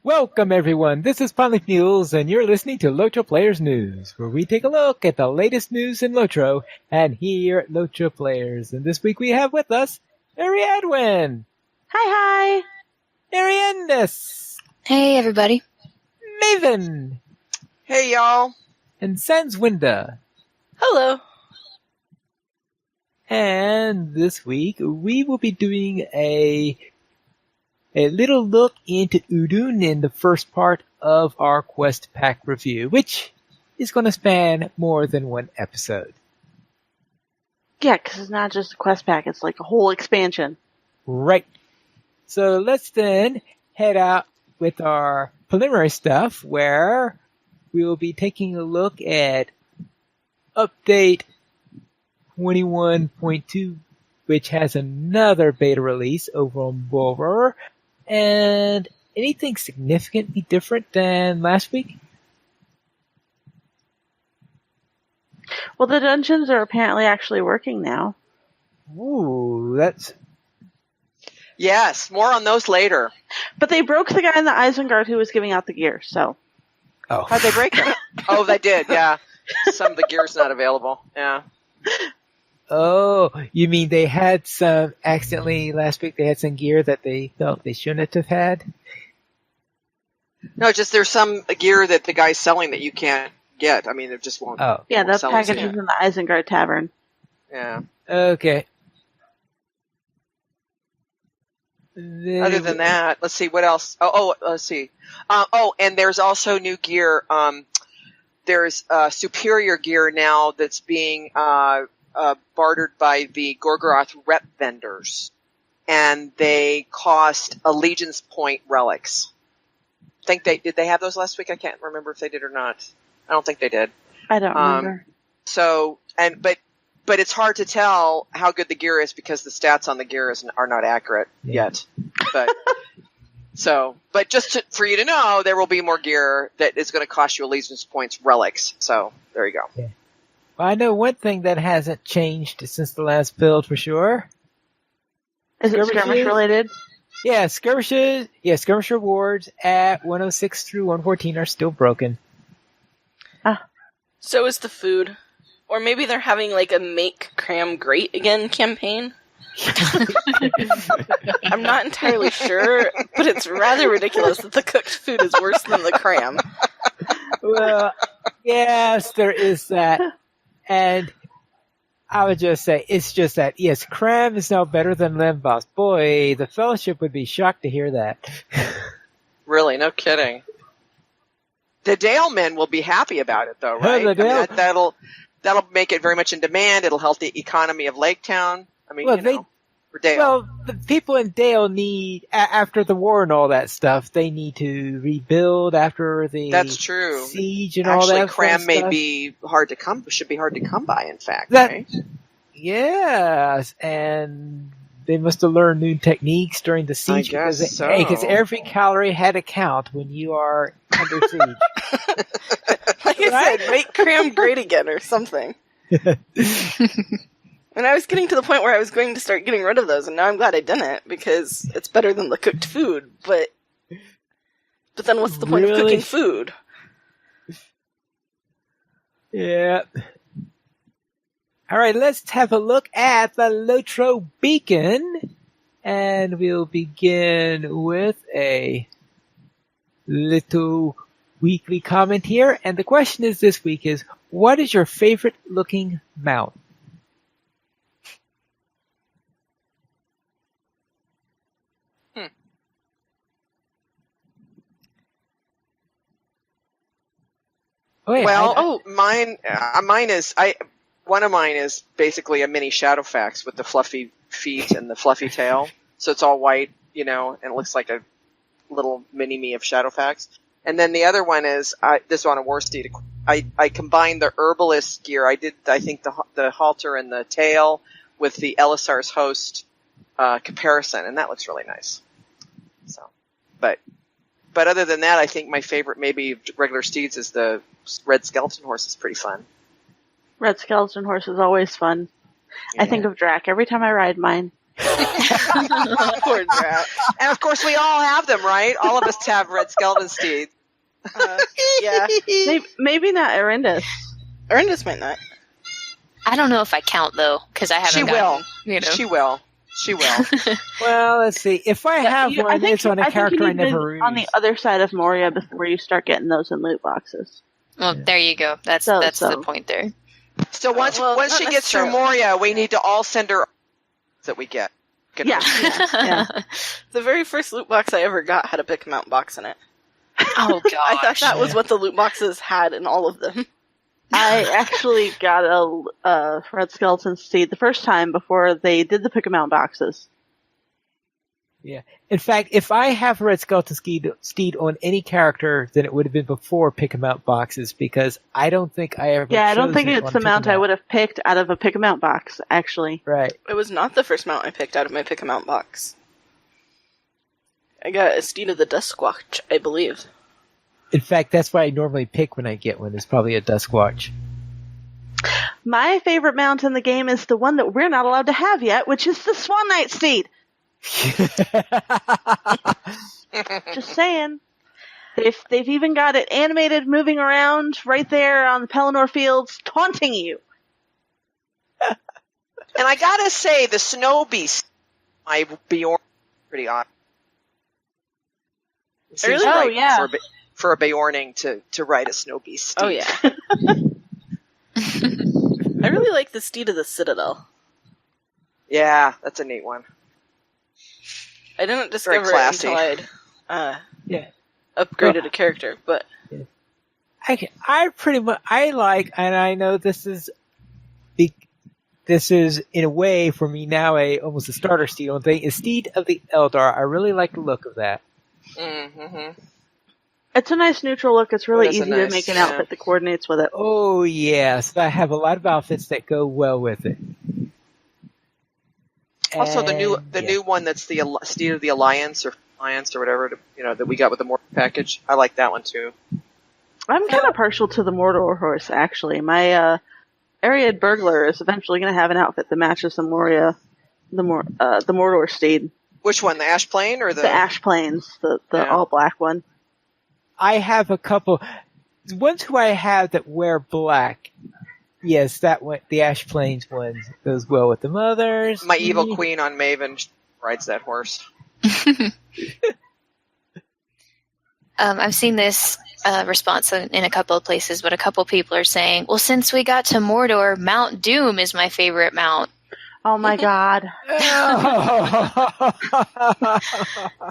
Welcome everyone, this is Ponley Mules and you're listening to LOTRO Players News, where we take a look at the latest news in LOTRO and here at LOTRO Players. And this week we have with us Mary Edwin. Hi. Ariandis. Hey everybody. Maven. Hey y'all. And Sanswinda. Hello. And this week we will be doing a little look into Udun in the first part of our Quest Pack review, which is going to span more than one episode. Yeah, because it's not just a Quest Pack, it's like a whole expansion. Right. So let's then head out with our preliminary stuff, where we will be taking a look at Update 21.2, which has another beta release over on Bulver. And anything significantly different than last week? Well, the dungeons are apparently actually working now. Ooh, that's... Yes, more on those later. But they broke the guy in the Isengard who was giving out the gear, so... Oh. How'd they break it? Oh, they did, yeah. Some of the gear's not available, yeah. Oh, you mean they had some, accidentally last week they had some gear that they felt they shouldn't have had? No, just there's some gear that the guy's selling that you can't get. I mean, it just won't. Oh. Yeah, the sell it package to you. is in the Isengard Tavern. Yeah. Okay. Other than that, let's see, what else? Let's see. And there's also new gear. There's superior gear now that's being bartered by the Gorgoroth rep vendors, and they cost allegiance point relics. Did they have those last week? I can't remember if they did or not. I don't think they did. I don't remember. So, but it's hard to tell how good the gear is because the stats on the gear are not accurate yet. But for you to know, there will be more gear that is going to cost you allegiance points relics. So there you go. Yeah. Well, I know one thing that hasn't changed since the last build for sure. Is it skirmish related? Yeah, skirmishes. Yeah, skirmish rewards at 106 through 114 are still broken. So is the food. Or maybe they're having like a Make Cram Great Again campaign. I'm not entirely sure, but it's rather ridiculous that the cooked food is worse than the cram. Well, yes, there is that. And I would just say, it's just that, yes, cram is now better than Lembas. Boy, the Fellowship would be shocked to hear that. Really, no kidding. The Dale men will be happy about it, though, right? The Dale- that'll make it very much in demand. It'll help the economy of Lake Town. I mean, for Dale. Well, the people in Dale need, after the war and all that stuff, they need to rebuild after the That's true. siege and all that. Actually, cram fun may stuff. be should be hard to come by, in fact, That- right? Yes, and they must have learned new techniques during the siege. I guess because, so. Because every calorie had to count when you are under siege. Like I said, Make Cram Great Again or something. And I was getting to the point where I was going to start getting rid of those, and now I'm glad I didn't, because it's better than the cooked food, but then what's the point of Really? cooking food? Yeah. All right, let's have a look at the LOTRO Beacon, and we'll begin with a little weekly comment here. And the question is this week is, what is your favorite looking mount? Oh, yeah, one of mine is basically a mini Shadowfax with the fluffy feet and the fluffy tail. So it's all white, and it looks like a little mini me of Shadowfax. And then the other one is this one on War Steed. I combined the herbalist gear. I think the halter and the tail with the Elisar's host comparison, and that looks really nice. So, but other than that, I think my favorite maybe regular steeds is the red skeleton horse. Is pretty fun. Red skeleton horse is always fun. Yeah. I think of Drac every time I ride mine. Poor Drat. And of course, we all have them, right? All of us have red skeleton steeds. Yeah. Maybe not Arendis. Arendis might not. I don't know if I count though, because I haven't. She will. You know. She will. She will. Well, let's see. If I have I one, think it's on a I think character you I need to never be on the used. other side of Moria before you start getting those in loot boxes. Well, there you go. That's So- the point there. So once well, once not she gets through necessarily. Moria, we need to all send her that we get. Yeah. Yeah. The very first loot box I ever got had a pick 'em out box in it. Oh god. I thought that was what the loot boxes had in all of them. I actually got a red skeleton steed the first time before they did the pick 'em out boxes. In fact, if I have a red skeleton steed on any character, then it would have been before pick 'em out boxes because I don't think I ever. Yeah, I don't think chose it it's on the pick mount 'em I out. would have picked out of a pick 'em out box. Actually, Right. It was not the first mount I picked out of my pick 'em out box. I got a Steed of the Duskwatch, I believe. In fact, that's what I normally pick when I get one. It's probably a Duskwatch. my favorite mount in the game is the one that we're not allowed to have yet, which is the Swan Knight steed. Just saying. They've even got it animated, moving around right there on the Pelennor fields, taunting you. And I gotta say, the Snow Beast, my Bjorn, pretty odd. It seems Really? right Oh, yeah. for a Bjorning to ride a Snow Beast steed. Oh, yeah. I really like the Steed of the Citadel. Yeah, that's a neat one. I didn't discover it classy. until I'd Yeah. upgraded a character, but I pretty much like, and I know this is in a way for me now almost a starter steed on thing. Is Steed of the Eldar. I really like the look of that. Mm-hmm. It's a nice neutral look. It's really It is easy a to nice, make an yeah. outfit that coordinates with it. Oh yes, I have a lot of outfits that go well with it. Also, the And, yeah. new one that's the Steed of the Alliance or whatever, that we got with the Mordor package. I like that one too. I'm kind of partial to the Mordor horse, actually. My Ariad Burglar is eventually going to have an outfit that matches the Mordor steed. Which one, the Ash Plain or The Ash Plains, the Yeah. all black one. I have a couple. The ones who I have that wear black. Yes, that one, the Ash Plains one goes well with the mothers. My evil queen on Maven rides that horse. I've seen this response in a couple of places, but a couple people are saying, well, since we got to Mordor, Mount Doom is my favorite mount. Oh my god.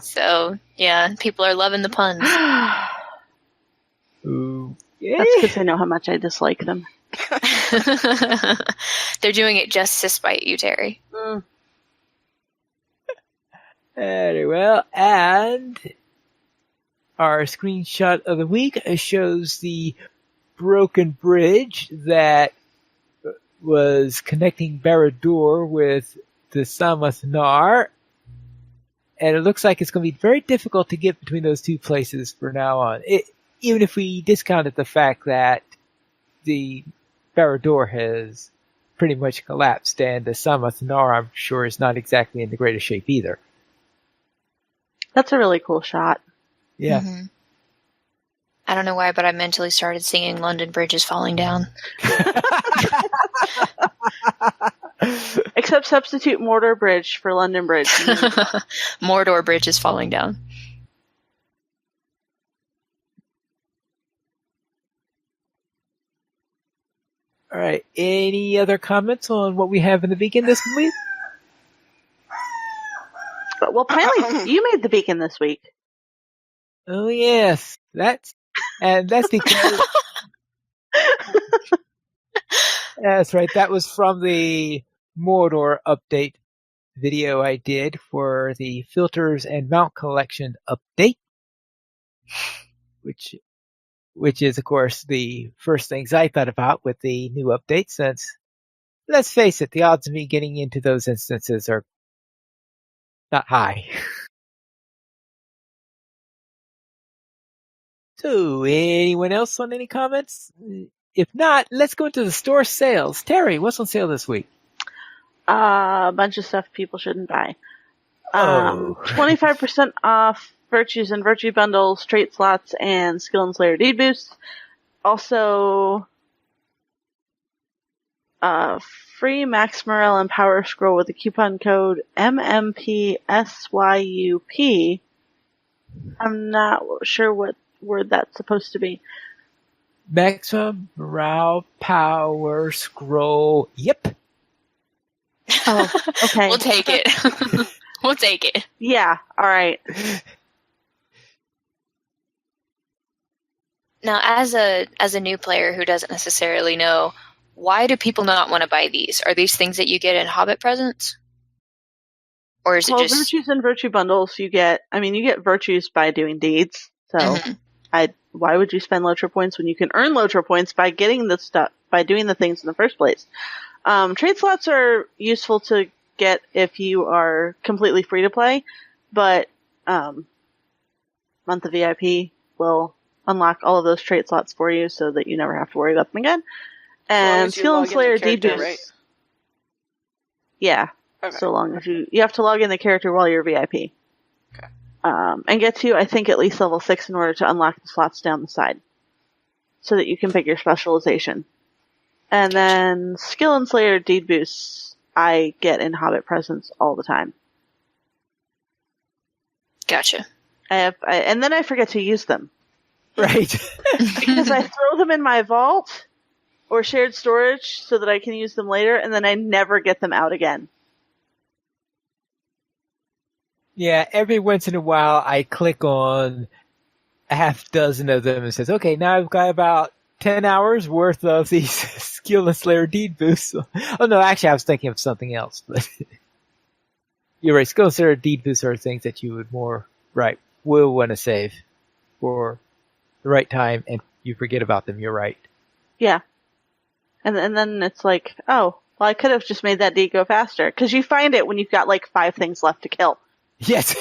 So, yeah, people are loving the puns. Ooh. That's because I know how much I dislike them. They're doing it just to spite you, Terry. Very well, and our screenshot of the week shows the broken bridge that was connecting Barad-dûr with the Samath Nar, and it looks like it's going to be very difficult to get between those two places from now on. Even if we discounted the fact that the Barad-dûr has pretty much collapsed, and the Samath Nar, I'm sure, is not exactly in the greatest shape either. That's a really cool shot. Yeah. Mhm. I don't know why, but I mentally started singing London Bridge is Falling Down. Except substitute Mordor Bridge for London Bridge. Mordor Bridge is Falling Down. All right. Any other comments on what we have in the beacon this week? Well, finally, you made the beacon this week. Oh yes, that's because that's right. That was from the Mordor update video I did for the filters and mount collection update, which is of course the first things I thought about with the new update. Since let's face it, the odds of me getting into those instances are not high. So, anyone else on any comments? If not, let's go into the store sales. Terry, what's on sale this week? A bunch of stuff people shouldn't buy. Oh. 25% off virtues and virtue bundles, trait slots, and skill and slayer deed boosts. Also, free Max Morale and Power Scroll with the coupon code MMPSYUP. I'm not sure what word that's supposed to be. Maximum morale power scroll. Yep. Oh, okay. We'll take it. We'll take it. Yeah, alright. Now, as a new player who doesn't necessarily know, why do people not want to buy these? Are these things that you get in Hobbit presents? Or is it Well, just... virtues and virtue bundles, you get virtues by doing deeds. So, Mhm. why would you spend LOTRO points when you can earn LOTRO points by getting the stuff, by doing the things in the first place? Trade slots are useful to get if you are completely free to play, but, Month of VIP will unlock all of those trait slots for you so that you never have to worry about them again. And Skill and Slayer deed boosts. Right? Yeah. Okay. So long as you have to log in the character while you're VIP. Okay. And get to, I think, at least level 6 in order to unlock the slots down the side. So that you can pick your specialization. And then Skill and Slayer deed boosts I get in Hobbit presents all the time. Gotcha. And then I forget to use them. Right. Because I throw them in my vault or shared storage so that I can use them later, and then I never get them out again. Yeah, every once in a while I click on a half dozen of them and says, okay, now I've got about 10 hours worth of these Skill and Slayer deed boosts. Oh no, actually I was thinking of something else, but you're right, Skill and Slayer deed boosts are things that you would will want to save for the right time, and you forget about them, you're right. Yeah. And then it's like, oh, well, I could have just made that deed go faster. Because you find it when you've got like 5 things left to kill. Yes.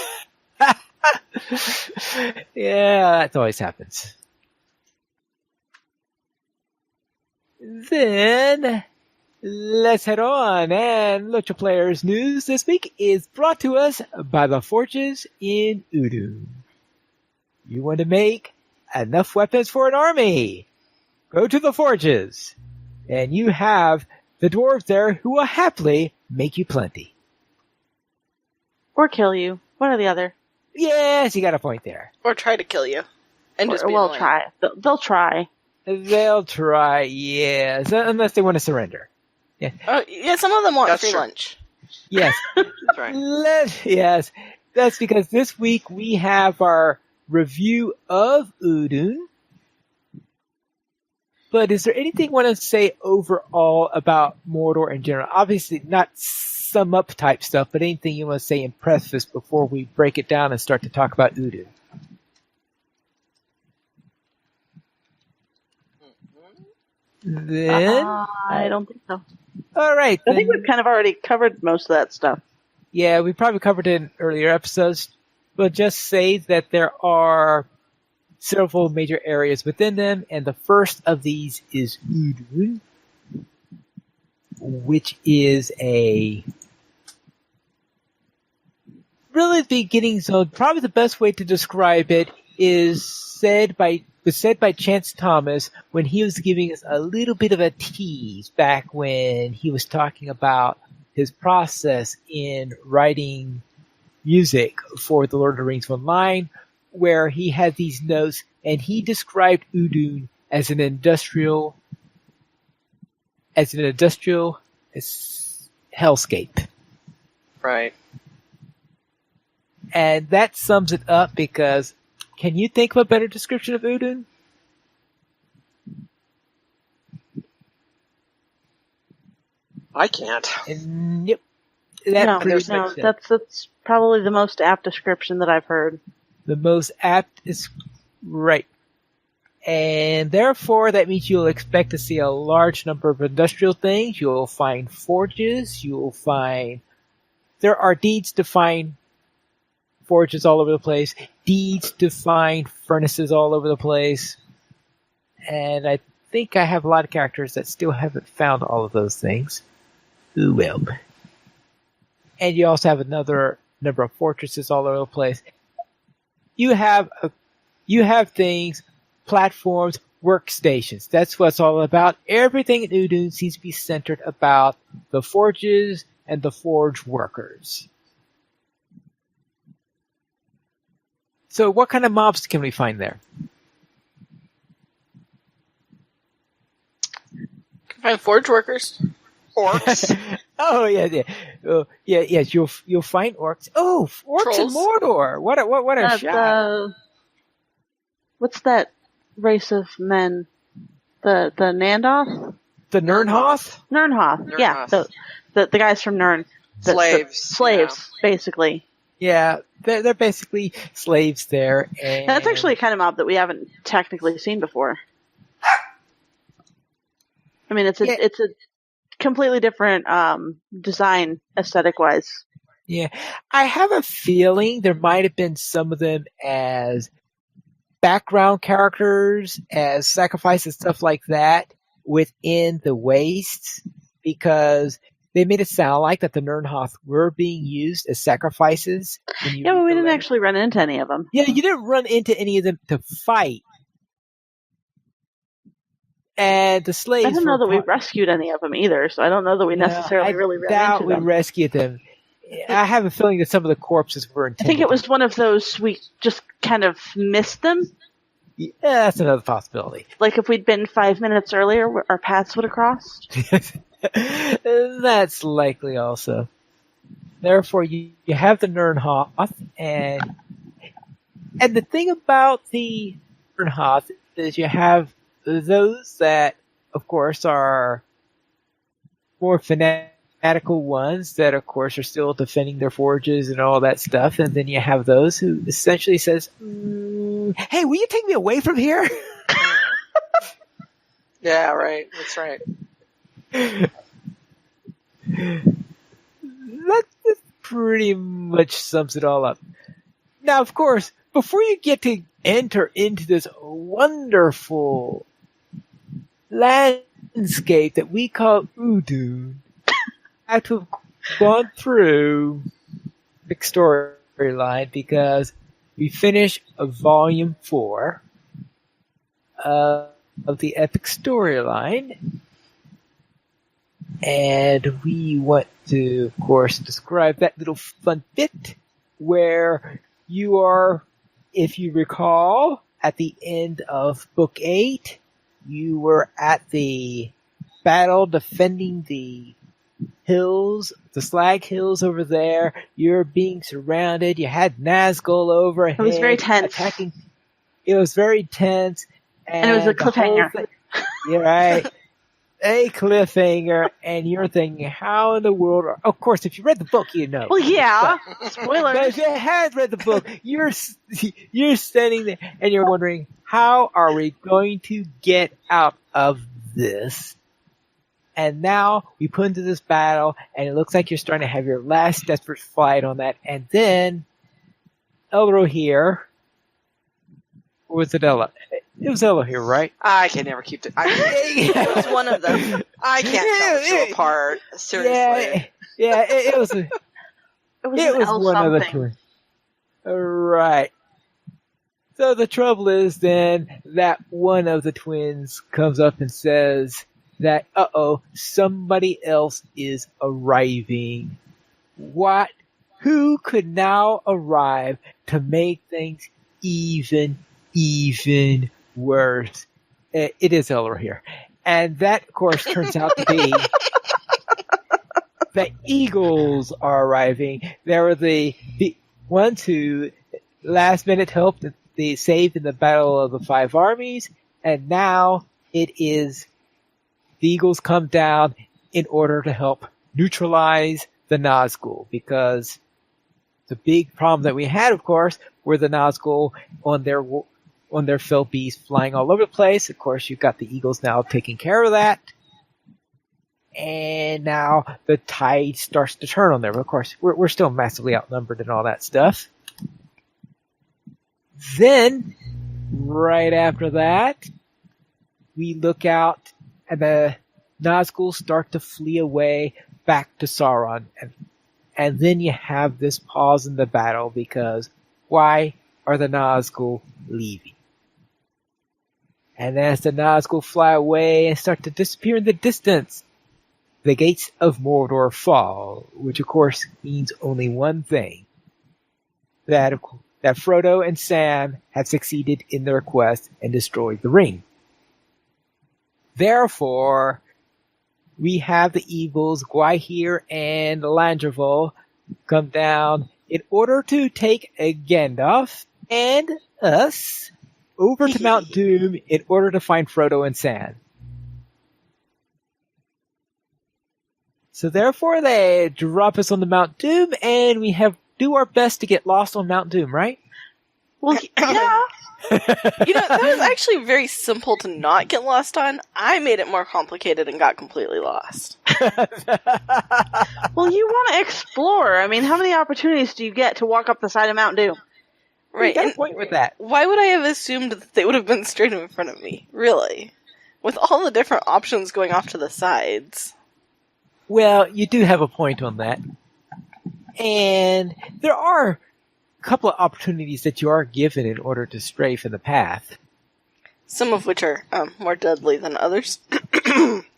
Yeah, that always happens. Then, let's head on. And LOTRO Players news this week is brought to us by the Forges in Udun. You want to make enough weapons for an army? Go to the Forges. And you have the dwarves there who will happily make you plenty. Or kill you. One or the other. Yes, you got a point there. Or try to kill you. And just be well, annoying. try. They'll try. They'll try, yes, unless they want to surrender. Oh, yeah, some of them want That's free true. lunch. Yes. That's right. Yes. That's because this week we have our review of Udun. But is there anything you want to say overall about Mordor in general? Obviously, not sum up type stuff, but anything you want to say in preface before we break it down and start to talk about Udun? Then, I don't think so. all right. I think then. we've kind of already covered most of that stuff. Yeah, we probably covered it in earlier episodes, but just say that there are several major areas within them, and the first of these is Udun, which is a really the beginning zone. Probably the best way to describe it was said by Chance Thomas when he was giving us a little bit of a tease back when he was talking about his process in writing music for the Lord of the Rings Online, where he had these notes and he described Udun as an industrial hellscape. Right. And that sums it up because can you think of a better description of Udun? I can't. And yep. That pretty much No, it. that's probably the most apt description that I've heard. The most apt is right. And therefore, that means you'll expect to see a large number of industrial things. You'll find forges. There are deeds to find forges all over the place. Deeds to find furnaces all over the place. And I think I have a lot of characters that still haven't found all of those things. Ooh, well. and you also have another number of fortresses all over the place. You have things, platforms, workstations. That's what it's all about. Everything in Udun seems to be centered about the forges and the forge workers. So what kind of mobs can we find there? Can find forge workers. Orcs. Oh yeah. Yes. You'll find orcs. Oh, orcs in Trolls. Mordor. What a shot! What's that race of men? The Nandoth? The Nernhoth. Nernhoth. Yeah, the guys from Nern. Slaves. Slaves, basically. Yeah, they're basically slaves there, and That's actually a kind of mob that we haven't technically seen before. I mean, it's a completely different design aesthetic wise. Yeah, I have a feeling there might have been some of them as background characters, as sacrifices, stuff like that within the wastes, because they made it sound like that the Nernhoth were being used as sacrifices. Yeah, but we didn't actually run into any of them. Yeah, you didn't run into any of them to fight. And the slaves. I don't know that we rescued any of them either, so I don't know that we necessarily really ran into them. We rescued them. I have a feeling that some of the corpses were intended. I think it was one of those we just kind of missed them. Yeah, that's another possibility. Like if we'd been 5 minutes earlier, our paths would have crossed. That's likely also. Therefore, you have the Nernhoth, and the thing about the Nernhoth is you have those that, of course, are more fanatical ones that, of course, are still defending their forges and all that stuff, and then you have those who essentially says, "Hey, will you take me away from here?" Yeah, right. That's right. That pretty much sums it all up. Now, of course, before you get to enter into this wonderful landscape that we call Udun, you have to have gone through the storyline, because we finish volume 4 of the epic storyline. And we want to, of course, describe that little fun bit where you are, if you recall, at the end of Book 8, you were at the battle defending the hills, the Slag Hills over there. You're being surrounded. You had Nazgul overhead. It was very tense. Attacking. It was very tense. And it was a cliffhanger. You're right. A cliffhanger, and you're thinking, how in the world of course, if you read the book, you know. Well, yeah. Spoilers. But if you had read the book, you're standing there, and you're wondering, how are we going to get out of this? And now we put into this battle, and it looks like you're starting to have your last desperate fight on that. And then Elro here, or was it Ella? It was Ella here, right? I can never keep it. It was one of them. I can't tell the two apart. Seriously. Yeah, it was. It was one of the two. Right. So the trouble is then that one of the twins comes up and says that, somebody else is arriving. What? Who could now arrive to make things even worse? It is Elro here. And that, of course, turns out to be the Eagles are arriving. They were the ones who last minute helped they saved in the Battle of the Five Armies, and now it is the Eagles come down in order to help neutralize the Nazgul, because the big problem that we had, of course, were the Nazgul on their fell beasts flying all over the place. Of course, you've got the Eagles now taking care of that. And now the tide starts to turn on there. But of course, we're still massively outnumbered and all that stuff. Then, right after that, we look out and the Nazgul start to flee away back to Sauron. and then you have this pause in the battle because why are the Nazgul leaving? And as the Nazgul fly away and start to disappear in the distance, the gates of Mordor fall, which of course means only one thing. That Frodo and Sam have succeeded in their quest and destroyed the ring. Therefore, we have the Eagles, Gwaihir and Landreval come down in order to take Gandalf and us over to Mount Doom in order to find Frodo and Sam. So therefore they drop us on the Mount Doom and we do our best to get lost on Mount Doom, right? Well, yeah. That was actually very simple to not get lost on. I made it more complicated and got completely lost. Well, you want to explore. I mean, how many opportunities do you get to walk up the side of Mount Doom? Right, You got a and point with that. why would I have assumed that they would have been straight in front of me? Really? With all the different options going off to the sides. Well, you do have a point on that. And there are a couple of opportunities that you are given in order to stray from the path. Some of which are more deadly than others.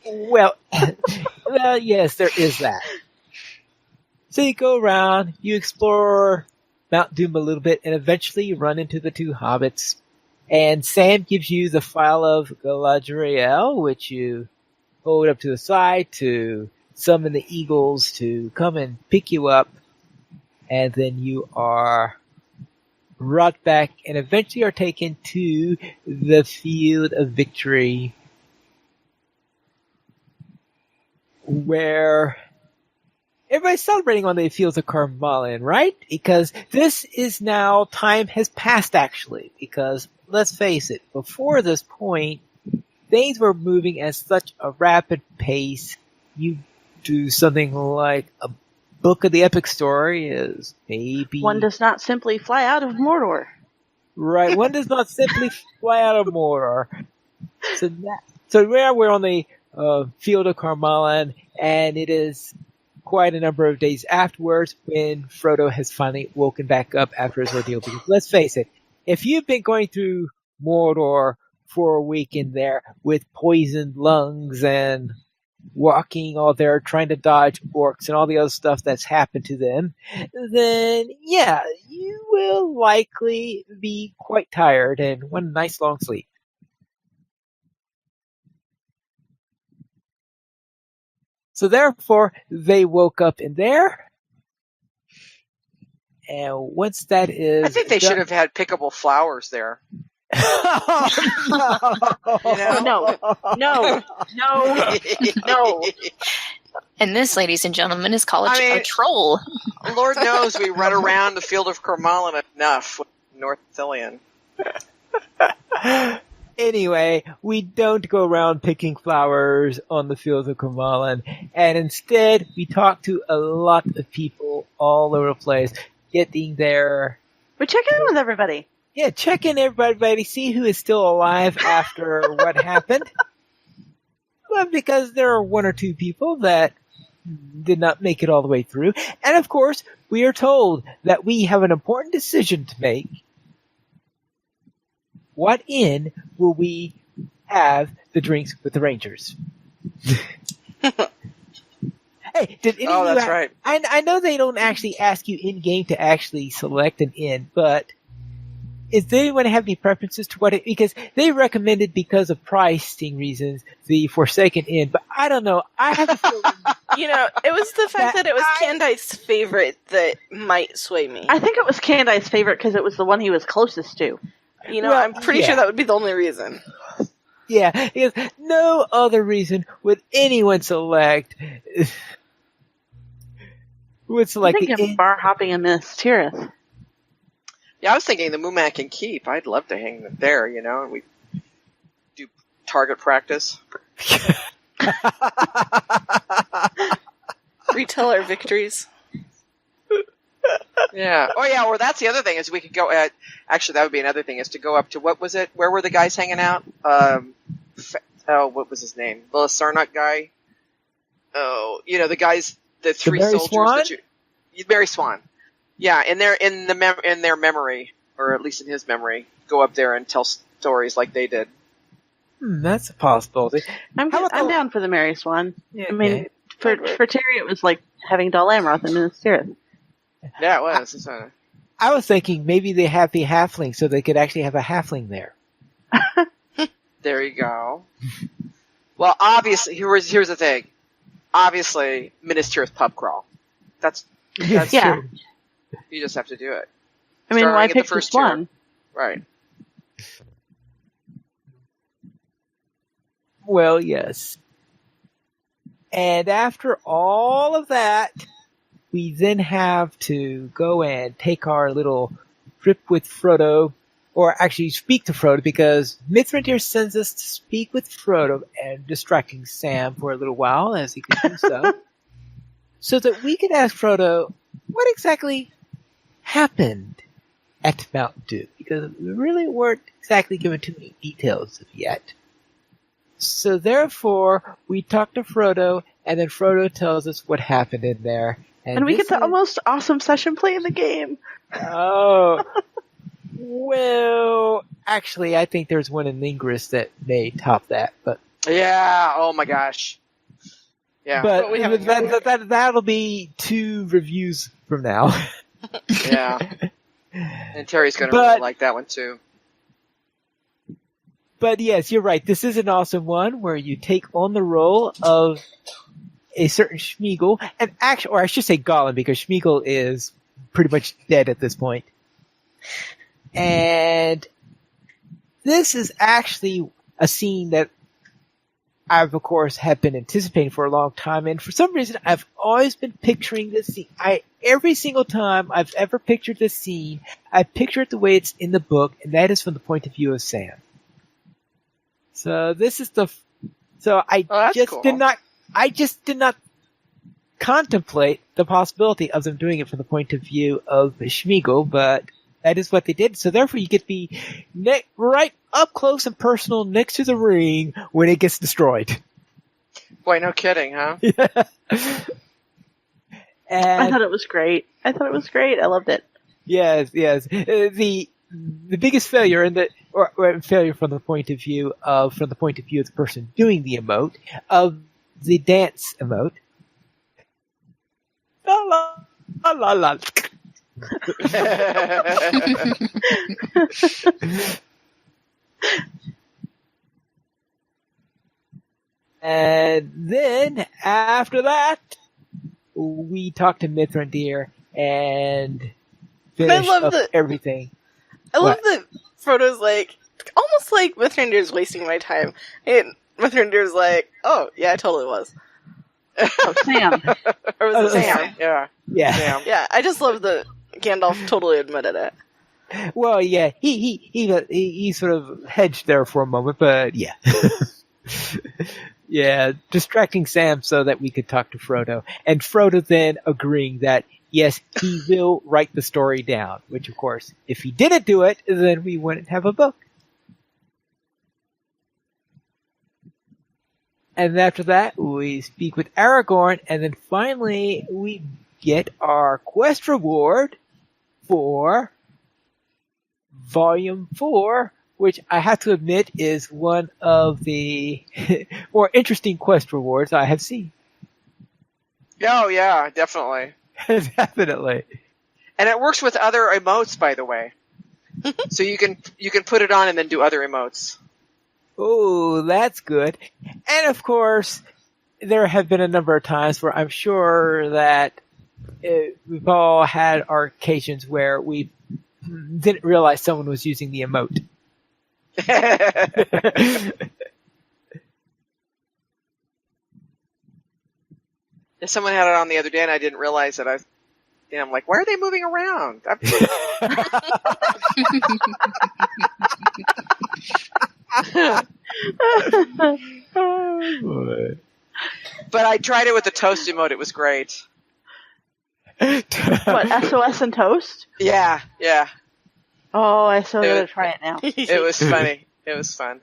Well, well, yes, there is that. So you go around, you explore Mount Doom a little bit, and eventually you run into the two hobbits. And Sam gives you the file of Galadriel, which you hold up to the side to summon the eagles to come and pick you up. And then you are brought back and eventually are taken to the Field of Victory, where everybody's celebrating on the Fields of Carmallin, right? Because this is now, time has passed actually, because let's face it, before this point, things were moving at such a rapid pace. You do something like a book of the epic story is maybe... One does not simply fly out of Mordor. Right, one does not simply fly out of Mordor. So we're on the Field of Carmallin, and it is quite a number of days afterwards when Frodo has finally woken back up after his ordeal. Because let's face it, if you've been going through Mordor for a week in there with poisoned lungs and walking all there trying to dodge orcs and all the other stuff that's happened to them, then yeah, you will likely be quite tired and want a nice long sleep. So therefore, they woke up in there, and once that is I think they should have had pickable flowers there. No, no. And this, ladies and gentlemen, is called I mean- a troll. Lord knows we run around the Field of Carmallin enough with North Thillian. Anyway, we don't go around picking flowers on the Fields of Carmallin, and instead we talk to a lot of people all over the place, getting there. We check in with everybody. Yeah, check in everybody, see who is still alive after what happened. Well, because there are one or two people that did not make it all the way through. And of course, we are told that we have an important decision to make. What inn will we have the drinks with the Rangers? Hey, did any Oh, of you that's right. I know they don't actually ask you in-game to actually select an inn, but does anyone have any preferences to what because they recommended because of pricing reasons the Forsaken Inn, but I don't know. I have a feeling It was the fact that it was Candice's favorite that might sway me. I think it was Candice's favorite because it was the one he was closest to. Well, I'm pretty yeah. sure that would be the only reason. Yeah, because no other reason would anyone select I'm thinking the inn. bar hopping in Minas Tirith. Yeah, I was thinking the Mumakin Keep. I'd love to hang there, and we do target practice. Retell our victories. Yeah. Oh, yeah. Or that's the other thing is we could go at. Actually, that would be another thing is to go up to what was it? Where were the guys hanging out? What was his name? The Sarnut guy. Oh, the guys, the three Mary soldiers Swan? that you. Barry Swan. Yeah, in their memory, or at least in his memory, go up there and tell stories like they did. That's a possibility. I'm How about I'm the- down for the Mary Swan. Yeah, I mean, for Terry, it was like having Dol Amroth in Minas Tirith. Yeah, it was. It's not- I was thinking maybe they have the halfling so they could actually have a halfling there. There you go. Well, obviously, here's the thing. Obviously, Minas Tirith pub crawl. That's Yeah. true. you just have to do it. I mean, Starting why at the pick the first tier. Swan? Right. Well, yes. And after all of that, we then have to go and take our little trip with Frodo, or actually speak to Frodo, because Mithrandir sends us to speak with Frodo and distracting Sam for a little while, as he could do so, so that we could ask Frodo what exactly happened at Mount Doom, because we really weren't exactly given too many details of yet. So therefore, we talk to Frodo, and then Frodo tells us what happened in there. And we this get the is- most awesome session play in the game. Oh. Well, actually, I think there's one in Ingress that may top that, but Yeah. Oh my gosh. Yeah. but we haven't that'll be 2 reviews from now. Yeah. And Terry's gonna But- really like that one too. But yes, you're right. This is an awesome one where you take on the role of a certain Schmeagol, and actually, or I should say Gollum, because Schmeagol is pretty much dead at this point. And this is actually a scene that I've, of course, have been anticipating for a long time, and for some reason, I've always been picturing this scene. Every single time I've ever pictured this scene, I picture it the way it's in the book, and that is from the point of view of Sam. So this is I that's just cool. did not contemplate the possibility of them doing it from the point of view of Schmeagol, but that is what they did. So therefore, you get to be right up close and personal next to the ring when it gets destroyed. Boy, no kidding, huh? I And thought it was great. I I loved it. yes. The biggest failure or failure from the point of view of the person doing the emote of the dance emote. La la la la. And then after that, we talked to Mithrandir and finished love up that- everything. I love What? that Frodo's like, almost like Mithrandir's wasting my time. And Mithrandir's like, oh, yeah, I totally was. Oh, Sam. Or was it Sam. Sam? Yeah. Yeah. Sam. Yeah, I just love that Gandalf totally admitted it. Well, yeah, he sort of hedged there for a moment, but yeah. Yeah, distracting Sam so that we could talk to Frodo. And Frodo then agreeing that, yes, he will write the story down, which, of course, if he didn't do it, then we wouldn't have a book. And after that, we speak with Aragorn, and then finally we get our quest reward for Volume 4, which I have to admit is one of the more interesting quest rewards I have seen. Oh yeah, definitely. Definitely. And it works with other emotes, by the way. So you can put it on and then do other emotes. Oh, that's good. And of course, there have been a number of times where I'm sure that we've all had our occasions where we didn't realize someone was using the emote. If someone had it on the other day and I didn't realize it, I'm like, why are they moving around? Oh, boy. But I tried it with the toast emote. It was great. What, SOS and Toast? Yeah. Oh, I so It gotta was- try it now. It was funny. It was fun.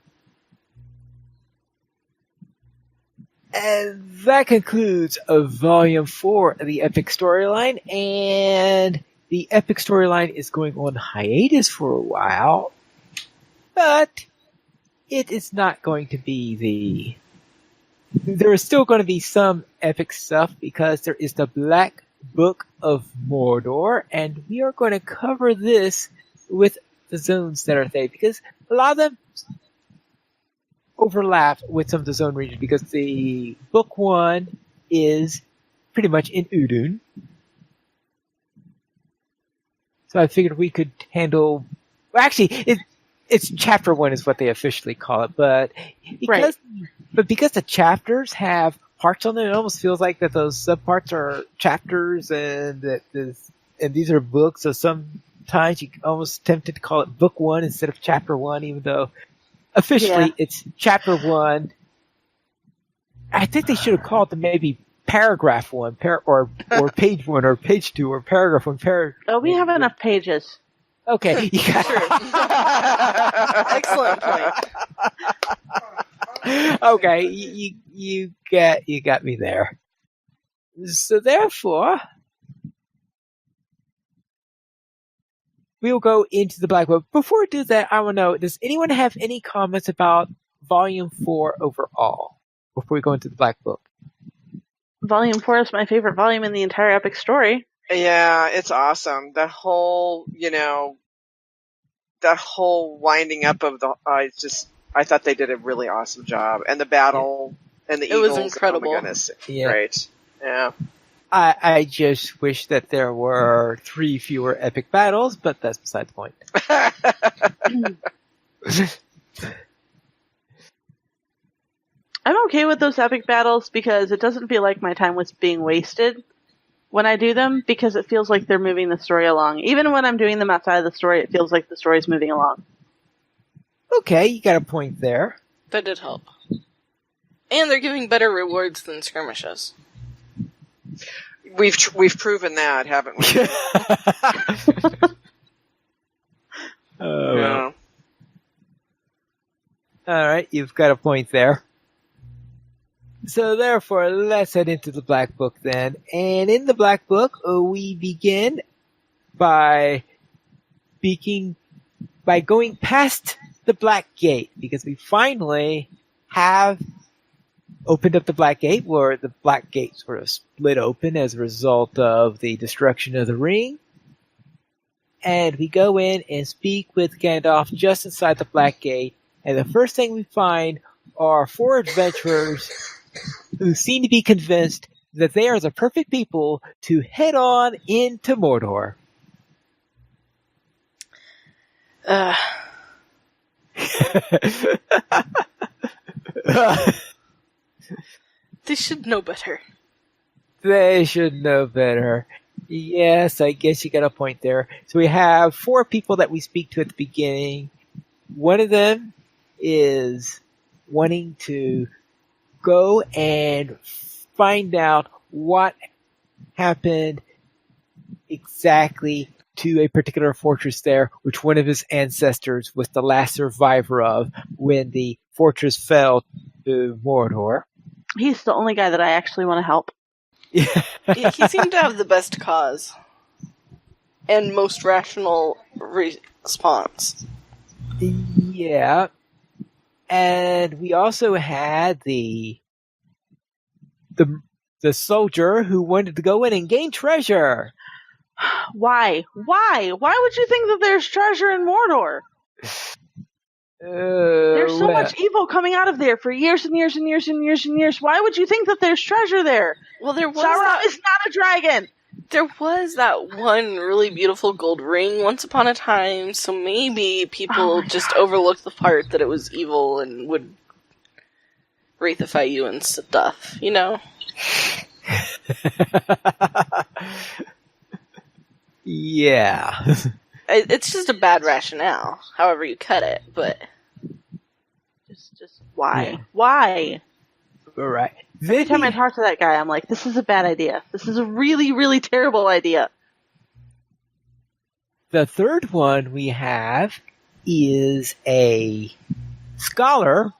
And that concludes Volume 4 of the Epic Storyline. And the Epic Storyline is going on hiatus for a while. But it is not going to be there is still going to be some epic stuff because there is the Black Book of Mordor, and we are going to cover this with the zones that are there because a lot of them overlap with some of the zone regions because the book 1 is pretty much in Udun. So I figured we could handle. Well, actually, it's chapter 1 is what they officially call it, but because the chapters have parts on them, it almost feels like that those subparts are chapters and these are books. So sometimes you almost tempted to call it book 1 instead of chapter 1, even though officially it's chapter 1. I think they should have called it maybe paragraph 1, or page 1, or page 2, or paragraph 1. Oh, we have enough pages. Okay. Excellent point. Okay, you got me there. So therefore, we will go into the Black Book. Before we do that, I want to know: does anyone have any comments about Volume 4 overall? Before we go into the Black Book, Volume 4 is my favorite volume in the entire epic story. Yeah, it's awesome. That whole, that whole winding up of I thought they did a really awesome job. And the battle and the eagles. Was incredible. Oh my goodness. Yeah. Great. Yeah. I just wish that there were 3 fewer epic battles, but that's beside the point. I'm okay with those epic battles because it doesn't feel like my time was being wasted when I do them, because it feels like they're moving the story along. Even when I'm doing them outside of the story, it feels like the story's moving along. Okay, you got a point there. That did help. And they're giving better rewards than skirmishes. We've proven that, haven't we? Yeah. All right, you've got a point there. So therefore, let's head into the Black Book then. And in the Black Book, we begin by going past the Black Gate, because we finally have opened up the Black Gate, where the Black Gate sort of split open as a result of the destruction of the ring. And we go in and speak with Gandalf just inside the Black Gate, and the first thing we find are 4 adventurers who seem to be convinced that they are the perfect people to head on into Mordor. They should know better. They should know better. Yes, I guess you got a point there. So we have 4 people that we speak to at the beginning. One of them is wanting to go and find out what happened exactly to a particular fortress there, which one of his ancestors was the last survivor of when the fortress fell to Mordor. He's the only guy that I actually want to help. He seemed to have the best cause. And most rational response. Yeah. And we also had the soldier who wanted to go in and gain treasure. Why? Why? Why would you think that there's treasure in Mordor? There's so much evil coming out of there for years and years and years and years and years. Why would you think that there's treasure there? Well, there was Sauron is not a dragon. There was that one really beautiful gold ring once upon a time, so maybe people just overlooked the part that it was evil and would wraithify you and stuff, you know? Yeah. It's just a bad rationale, however you cut it, but... Just why? Yeah. Why? All right. Every time I talk to that guy, I'm like, this is a bad idea. This is a really, really terrible idea. The third one we have is a scholar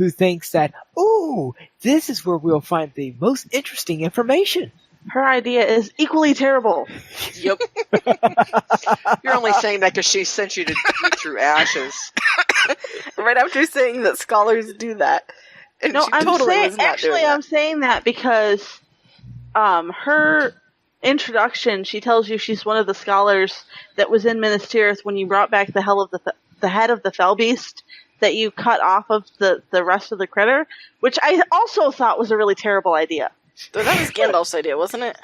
who thinks that, ooh, this is where we'll find the most interesting information. Her idea is equally terrible. Yep. You're only saying that because she sent you to dig through ashes. Right after saying that scholars do that. And No, she I'm totally saying was not actually doing that. I'm saying that because her introduction, she tells you she's one of the scholars that was in Minas Tirith when you brought back the head of the fell beast that you cut off of the rest of the critter, which I also thought was a really terrible idea. Though that was Gandalf's idea, wasn't it?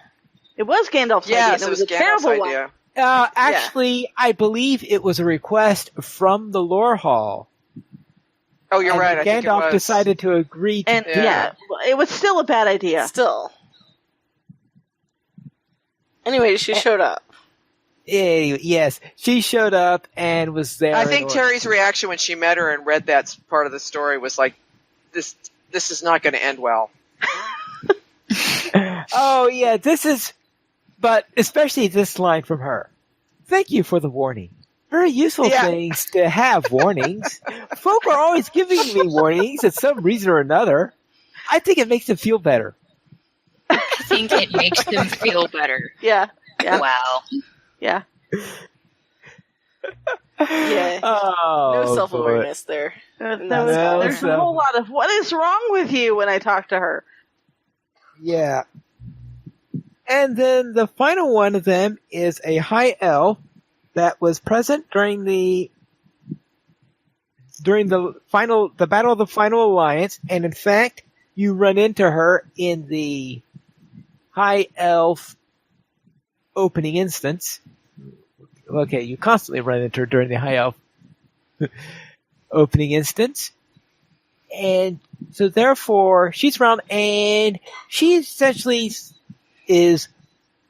It was Gandalf's idea, Yes, and it was a Gandalf's terrible one. idea. Actually, I believe it was a request from the Lore Hall. Oh, you're And right. I think it Gandalf was. decided to agree to And do yeah, it was still a bad idea. Still. Anyway, she showed up. Anyway, yes, she showed up and was there. I in think order Terry's to- reaction when she met her and read that part of the story was like, "This is not going to end well." Oh, yeah, but especially this line from her. Thank you for the warning. Very useful Yeah. things to have warnings. Folk are always giving me warnings at some reason or another. I think it makes them feel better. I think it makes them feel better. Yeah, yeah, Wow. yeah. Yeah. Oh, No boy. self-awareness there. There's No, a whole lot of what is wrong with you when I talk to her. Yeah. And then the final one of them is a high elf that was present during the Battle of the Final Alliance, and in fact, you run into her in the high elf opening instance. Okay, you constantly run into her during the high elf opening instance. And so therefore, she's around, and she essentially is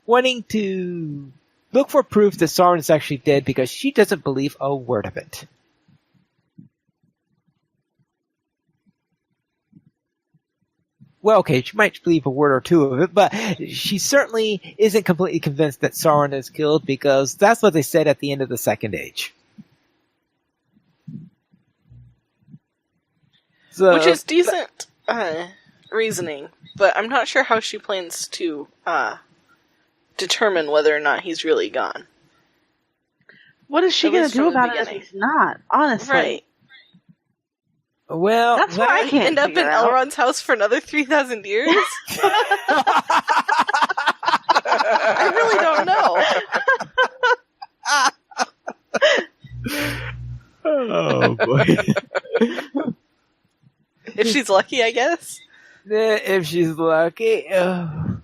wanting to look for proof that Sauron is actually dead because she doesn't believe a word of it. Well, okay, she might believe a word or two of it, but she certainly isn't completely convinced that Sauron is killed because that's what they said at the end of the Second Age. So, Which is decent reasoning, but I'm not sure how she plans to determine whether or not he's really gone. What is she At going least to do from the about it if beginning. he's not? Honestly. Right. well, That's what I that- can't End up in figure out. Elrond's house for another 3,000 years? I really don't know. Oh boy. If she's lucky, I guess. If she's lucky. Alright.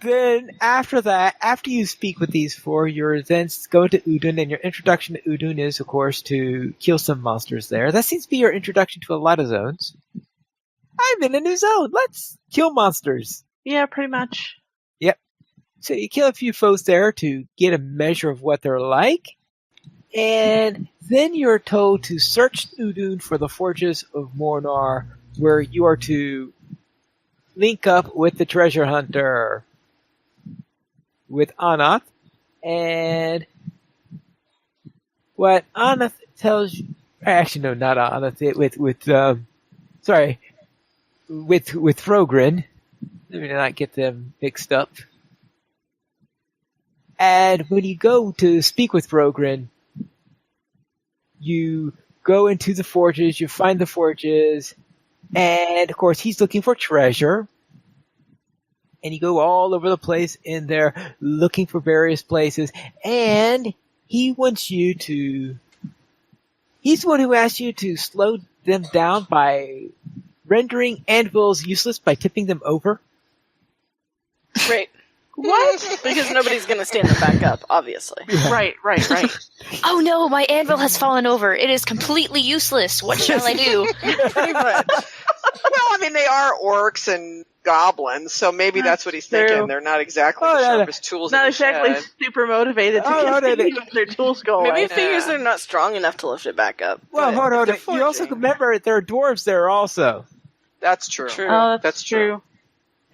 Then after that, after you speak with these four, you're then go to Udun, and your introduction to Udun is, of course, to kill some monsters there. That seems to be your introduction to a lot of zones. I'm in a new zone. Let's kill monsters. Yeah, pretty much. So you kill a few foes there to get a measure of what they're like. And then you're told to search Udun for the Forges of Mornar, where you are to link up with the treasure hunter, with Anath. And what Anath tells you, actually no, not Anath, with Frogrin. Let me not get them mixed up. And when you go to speak with Frogrin, you go into the forges, you find the forges, and of course he's looking for treasure. And you go all over the place in there looking for various places, and he's the one who asks you to slow them down by rendering anvils useless by tipping them over. Right. What? Because nobody's going to stand them back up, obviously. Right. Oh no, my anvil has fallen over. It is completely useless. What shall I do? Pretty much. Well, I mean, they are orcs and goblins, so maybe that's what he's True. thinking. They're not exactly Oh, the no. sharpest tools in Not the exactly shed. super motivated to Oh, no, continue with their tools going. Maybe he Yeah. figures they're not strong enough to lift it back up. Well, but hold if on. they're You also forging- remember there are dwarves there also. That's true. True. Oh, That's true.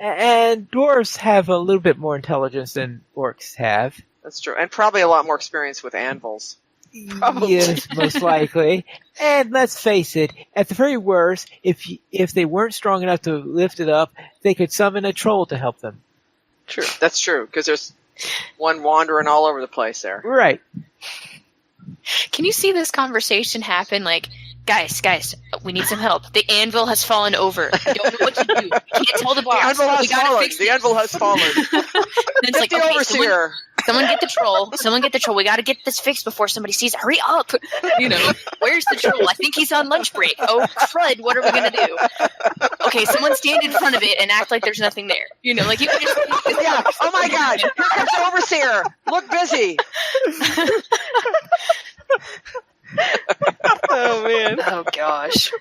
And dwarves have a little bit more intelligence than orcs have. That's true. And probably a lot more experience with anvils. Probably. Yes, most likely. And let's face it, at the very worst, if they weren't strong enough to lift it up, they could summon a troll to help them. True. That's true, because there's one wandering all over the place there. Right. Can you see this conversation happen? Like, guys, we need some help. The anvil has fallen over. I don't know what to do. We can't tell the boss. The anvil has We gotta fallen. fix The it. anvil has fallen. And it's Get like, the okay, overseer. someone get the troll. Someone get the troll. We got to get this fixed before somebody sees it. Hurry up! You know, where's the troll? I think he's on lunch break. Oh crud! What are we gonna do? Okay, someone stand in front of it and act like there's nothing there. You know, like you can just. Yeah. Oh my God! Here comes the overseer. Look busy. Oh man. Oh gosh.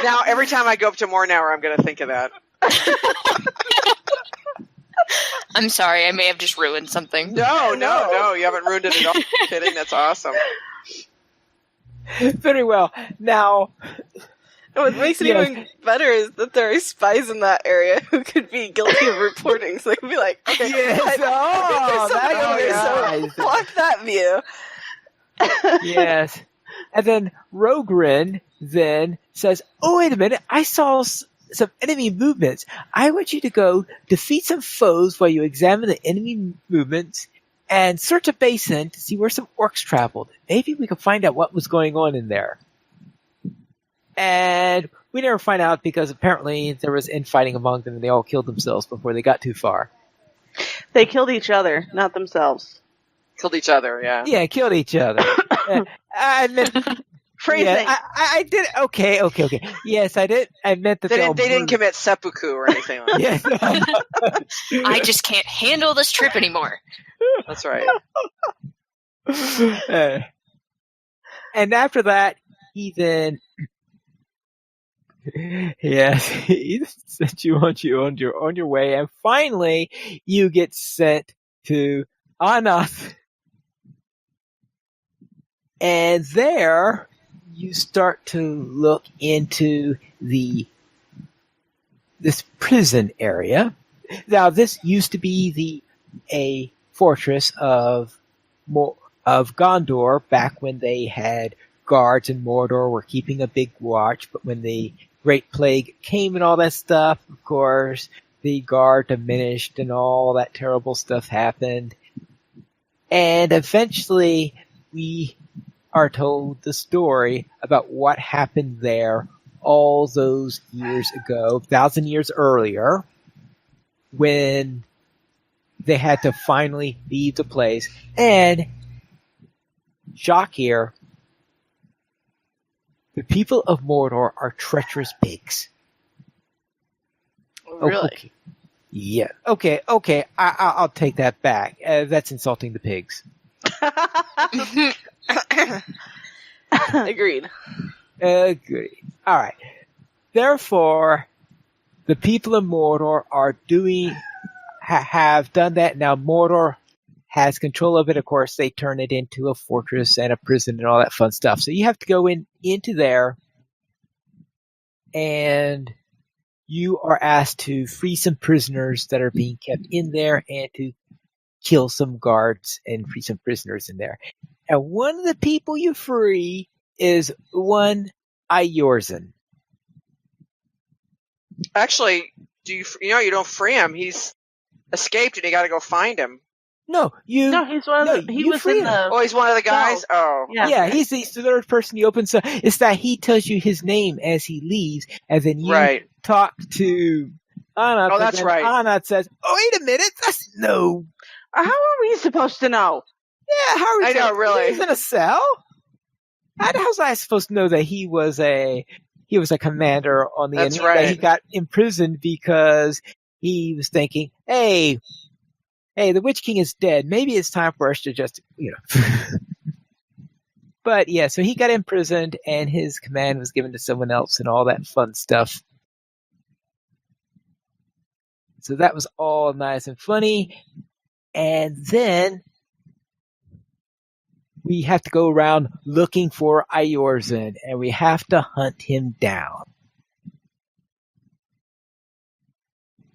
Now, every time I go up to Mornauer, I'm going to think of that. I'm sorry. I may have just ruined something. No, you haven't ruined it at all. Kidding. That's awesome. Very well. Now, What makes it Yes. even better is that there are spies in that area who could be guilty of reporting. So they could be like, okay, yes. I think Oh, there's something that's over there, so block that view. yes. And then Rogrin then says, "Oh, wait a minute! I saw some enemy movements. I want you to go defeat some foes while you examine the enemy movements and search a basin to see where some orcs traveled. Maybe we can find out what was going on in there." And we never find out because apparently there was infighting among them and they all killed themselves before they got too far. They killed each other, not themselves. Killed each other, yeah. Yeah, killed each other. I meant, Phrasing. yeah, I did. Okay. Yes, I did. I meant that They all didn't murdered- commit seppuku or anything like that. Yes. I just can't handle this trip anymore. That's right. And after that, he then, yes, he sent you on your way, and finally, you get sent to Anath, and there you start to look into this prison area. Now, this used to be a fortress of Gondor back when they had guards in Mordor were keeping a big watch, but when the Great Plague came and all that stuff, of course, the guard diminished and all that terrible stuff happened. And eventually we are told the story about what happened there all those years ago, 1,000 years earlier, when they had to finally leave the place. And shock here, the people of Mordor are treacherous pigs. Really? Okay. Yeah. Okay. I'll take that back. That's insulting the pigs. Agreed. Agreed. All right. Therefore, the people of Mordor are have done that. Now Mordor has control of it. Of course, they turn it into a fortress and a prison and all that fun stuff. So you have to go into there, and you are asked to free some prisoners that are being kept in there and to kill some guards and free some prisoners in there. And one of the people you free is one Eyorzin. Actually, you don't free him. He's escaped and you got to go find him. No, No, he's one of the. He you was free in him. the. Oh, he's one of the guys? Oh. Yeah. He's the third person you open. So it's that he tells you his name as he leaves, and then you Right. talk to Anat. Oh, that's right. Anat says, "Oh, wait a minute, that's no. How are we supposed to know? Yeah, how are we? I know, really. He's in a cell. How's I supposed to know that he was a commander on the That's enemy? That he right. got imprisoned because he was thinking, hey, the Witch King is dead. Maybe it's time for us to just, But yeah, so he got imprisoned and his command was given to someone else and all that fun stuff. So that was all nice and funny. And then we have to go around looking for Eyorzin, and we have to hunt him down.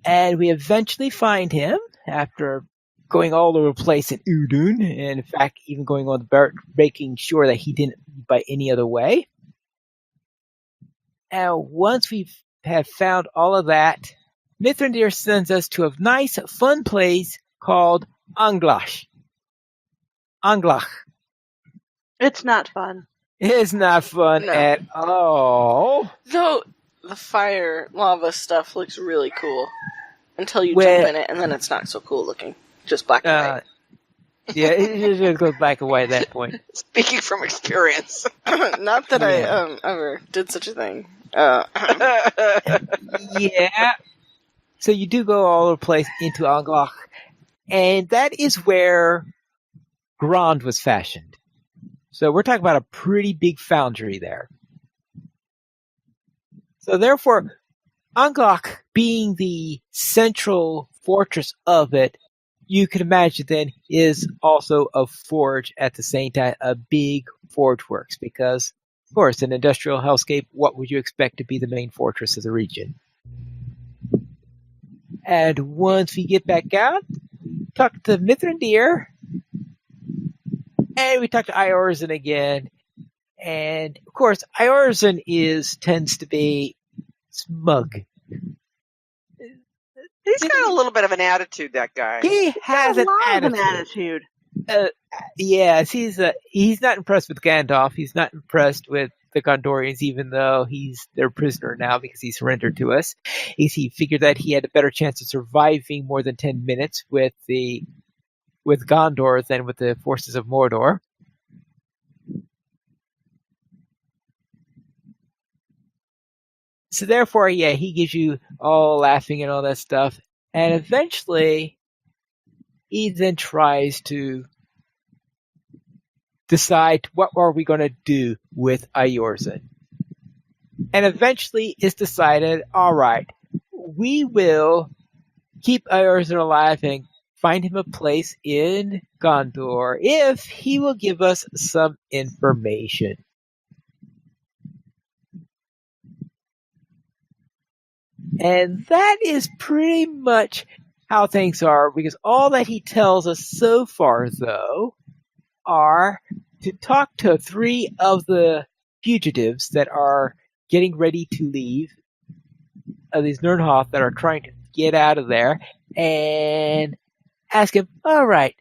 And we eventually find him after going all over the place in Udun, and in fact, even going on the boat, making sure that he didn't leave by any other way. And once we have found all of that, Mithrandir sends us to a nice, fun place called Anglach. Anglach. It's not fun. It's not fun No. at all. Though the fire lava stuff looks really cool until you Well- jump in it, and then it's not so cool looking. Just black and white. Yeah, it just goes black and white at that point. Speaking from experience. Not that Yeah. I ever did such a thing. Yeah. So you do go all over the place into Anglach, and that is where Grand was fashioned. So we're talking about a pretty big foundry there. So therefore, Anglach being the central fortress of it, you can imagine then is also a forge at the same time, a big forge works, because of course, in industrial hellscape, what would you expect to be the main fortress of the region? And once we get back out, talk to Mithrandir, and we talk to Iorzan again. And of course, Iorzan tends to be smug. He's got a little bit of an attitude, that guy. He has a an lot of attitude. an attitude. Yes, he's not impressed with Gandalf. He's not impressed with the Gondorians, even though he's their prisoner now because he surrendered to us. He figured that he had a better chance of surviving more than 10 minutes with Gondor than with the forces of Mordor. So therefore, yeah, he gives you all laughing and all that stuff. And eventually, he then tries to decide what are we going to do with Iorzan. And eventually it's decided, all right, we will keep Iorzan alive and find him a place in Gondor if he will give us some information. And that is pretty much how things are, because all that he tells us so far, though, are to talk to 3 of the fugitives that are getting ready to leave, these Nernhoth that are trying to get out of there, and ask him, all right,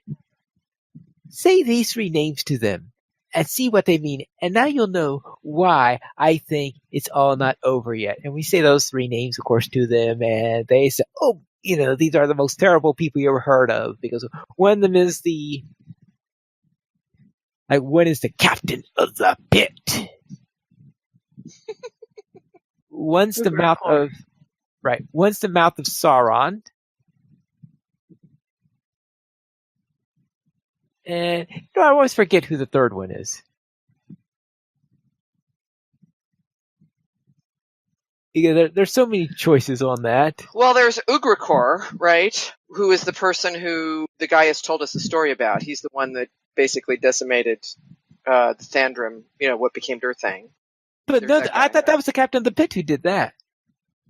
say these 3 names to them and see what they mean. And now you'll know why I think it's all not over yet. And we say those 3 names, of course, to them, and they say, oh, these are the most terrible people you ever heard of, because one of them is one is the captain of the pit. One's the mouth of Sauron. And I always forget who the third one is. There's so many choices on that. Well, there's Ugricore, right? Who is the person who the guy has told us the story about. He's the one that basically decimated the Thandrim, what became Durthang. But There's no, that guy. I thought that was the captain of the pit who did that.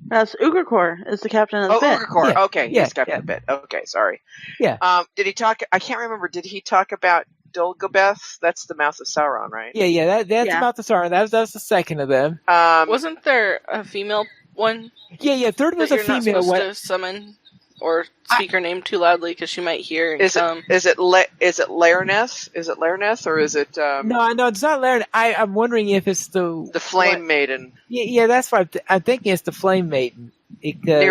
That's Ugricore is the captain of the pit. Ugricore. Yeah, Okay, yeah, he's captain of the pit. Okay, sorry. Yeah. Did he talk? I can't remember. Did he talk about Dulgobeth? That's the mouth of Sauron, right? Yeah, that's Yeah. about the Sauron. That was the second of them. Wasn't there a female one Yeah, third was that a you're not female supposed one. to summon or speak her name too loudly because she might hear and Is come? it Laerneth? Is it Laerneth or is it No, it's not Laren. I'm wondering if it's the Flame Maiden? Yeah, that's why I'm thinking it's the Flame Maiden. Because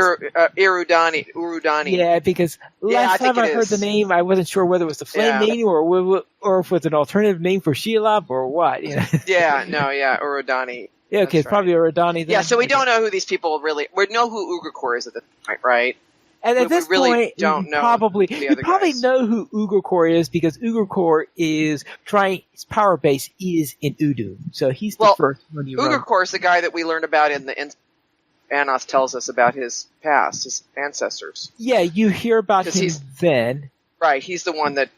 Urudani. yeah, because Yeah, I last think time I it heard is. the name, I wasn't sure whether it was the Flame Yeah. Maiden or if it was an alternative name for Shelob or what. Yeah, Urudani. Yeah, okay, That's it's probably Eridani then. Yeah, so we Okay. don't know who these people really. We know who Ugricore is at this point, right? And we at this really point, don't you know probably the you other probably guys. know who Ugricore is because Ugricore is trying. His power base is in Udun, so he's the Well, first one you run. Ugricore is the guy that we learned about in the Anos tells us about his past, his ancestors. Yeah, you hear about 'Cause him he's- then, Right, he's the one that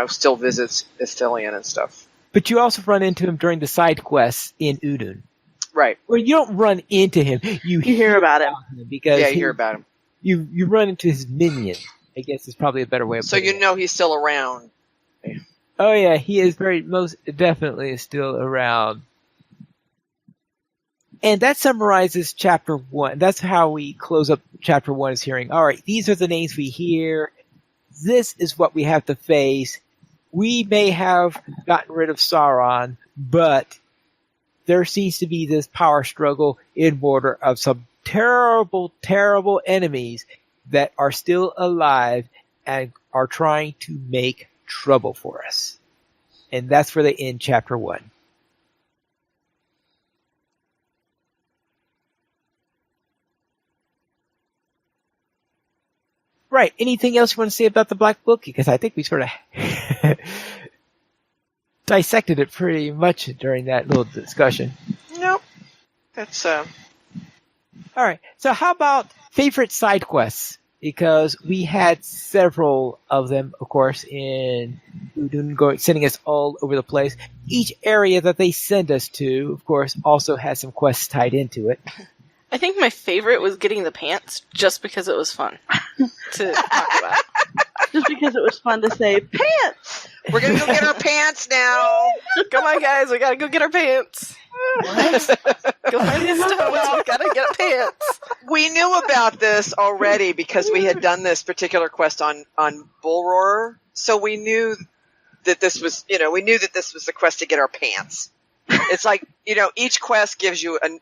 still visits Ithilien and stuff. but you also run into him during the side quests in Udun. Right. Well, you don't run into him. You You hear about him. him because Yeah, you hear about him. you run into his minion. I guess is probably a better way of So putting you it. know he's still around. Oh yeah, he is most definitely still around. And that summarizes chapter 1. That's how we close up chapter 1 is hearing, all right, these are the names we hear. This is what we have to face. We may have gotten rid of Sauron, but there seems to be this power struggle in Mordor of some terrible, terrible enemies that are still alive and are trying to make trouble for us. And that's where they end chapter 1. Right. Anything else you want to say about the Black Book? Because I think we sort of dissected it pretty much during that little discussion. Nope. That's All right. So how about favorite side quests? Because we had several of them, of course, in Udun, sending us all over the place. Each area that they send us to, of course, also has some quests tied into it. I think my favorite was getting the pants, just because it was fun to talk about. Just because it was fun to say, pants! we're gonna go get our pants now. Come on, guys, we gotta go get our pants. What? Go find the stones, we gotta get pants. We knew about this already because we had done this particular quest on Bull Roarer, so we knew that this was the quest to get our pants. It's like, each quest gives you an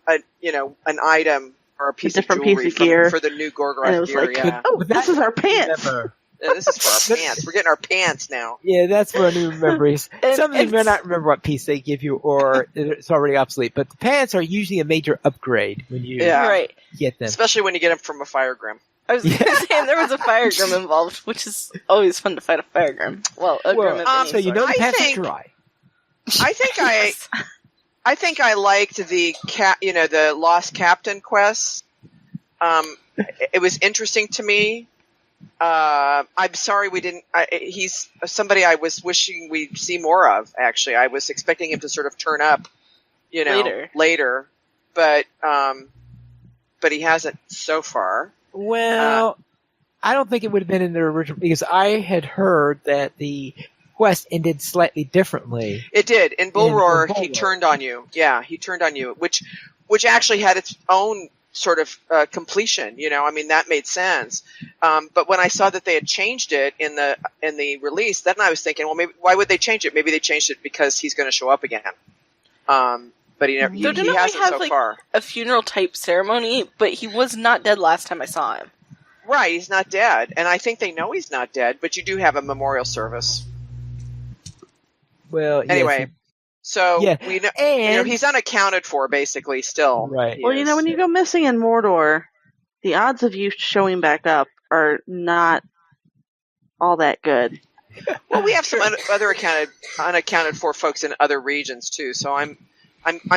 item or a piece of different jewelry piece of gear. for the new And it Gorgoroth was gear. like, Yeah. oh, this is our pants! Remember. Yeah, this is for our pants. We're getting our pants now. Yeah, that's what new memories. And Some of you may it's- not remember what piece they give you, or it's already obsolete. But the pants are usually a major upgrade when you Yeah. Right. get them. Especially when you get them from a fire grim. I was saying there was a fire grim involved, which is always fun to fight a fire grim. Well, a grim of any so you sort. know the I pants think- are dry. I think I liked the the Lost Captain quest. It was interesting to me. I'm sorry we didn't. He's somebody I was wishing we'd see more of. Actually, I was expecting him to sort of turn up, later, but he hasn't so far. Well, I don't think it would have been in the original, because I had heard that the quest ended slightly differently. It did in Bull In Roarer. Bull He Roarer. turned on you. Yeah, he turned on you, which actually had its own sort of completion. I mean, that made sense. But when I saw that they had changed it in the release, then I was thinking, well, maybe why would they change it? Maybe they changed it because he's going to show up again. But he never. He So didn't we hasn't have, so like, far. a funeral type ceremony, but he was not dead last time I saw him. Right, he's not dead, and I think they know he's not dead. But you do have a memorial service. Well, yes, Anyway, so Yeah, we know, and he's unaccounted for basically still. right. He Well, is. when you go missing in Mordor, the odds of you showing back up are not all that good. Well, we have some other unaccounted for folks in other regions too. So I'm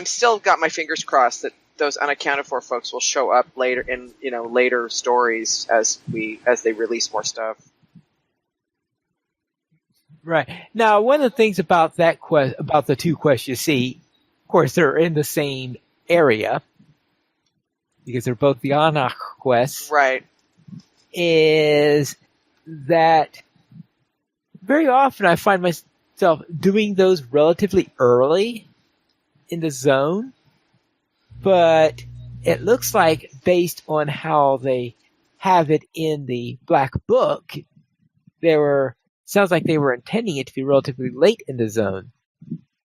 still got my fingers crossed that those unaccounted for folks will show up later in later stories as they release more stuff. Right. Now, one of the things about that about the two quests, you see, of course, they're in the same area because they're both the Anak quests. Right. Is that very often I find myself doing those relatively early in the zone, but it looks like based on how they have it in the Black Book, sounds like they were intending it to be relatively late in the zone.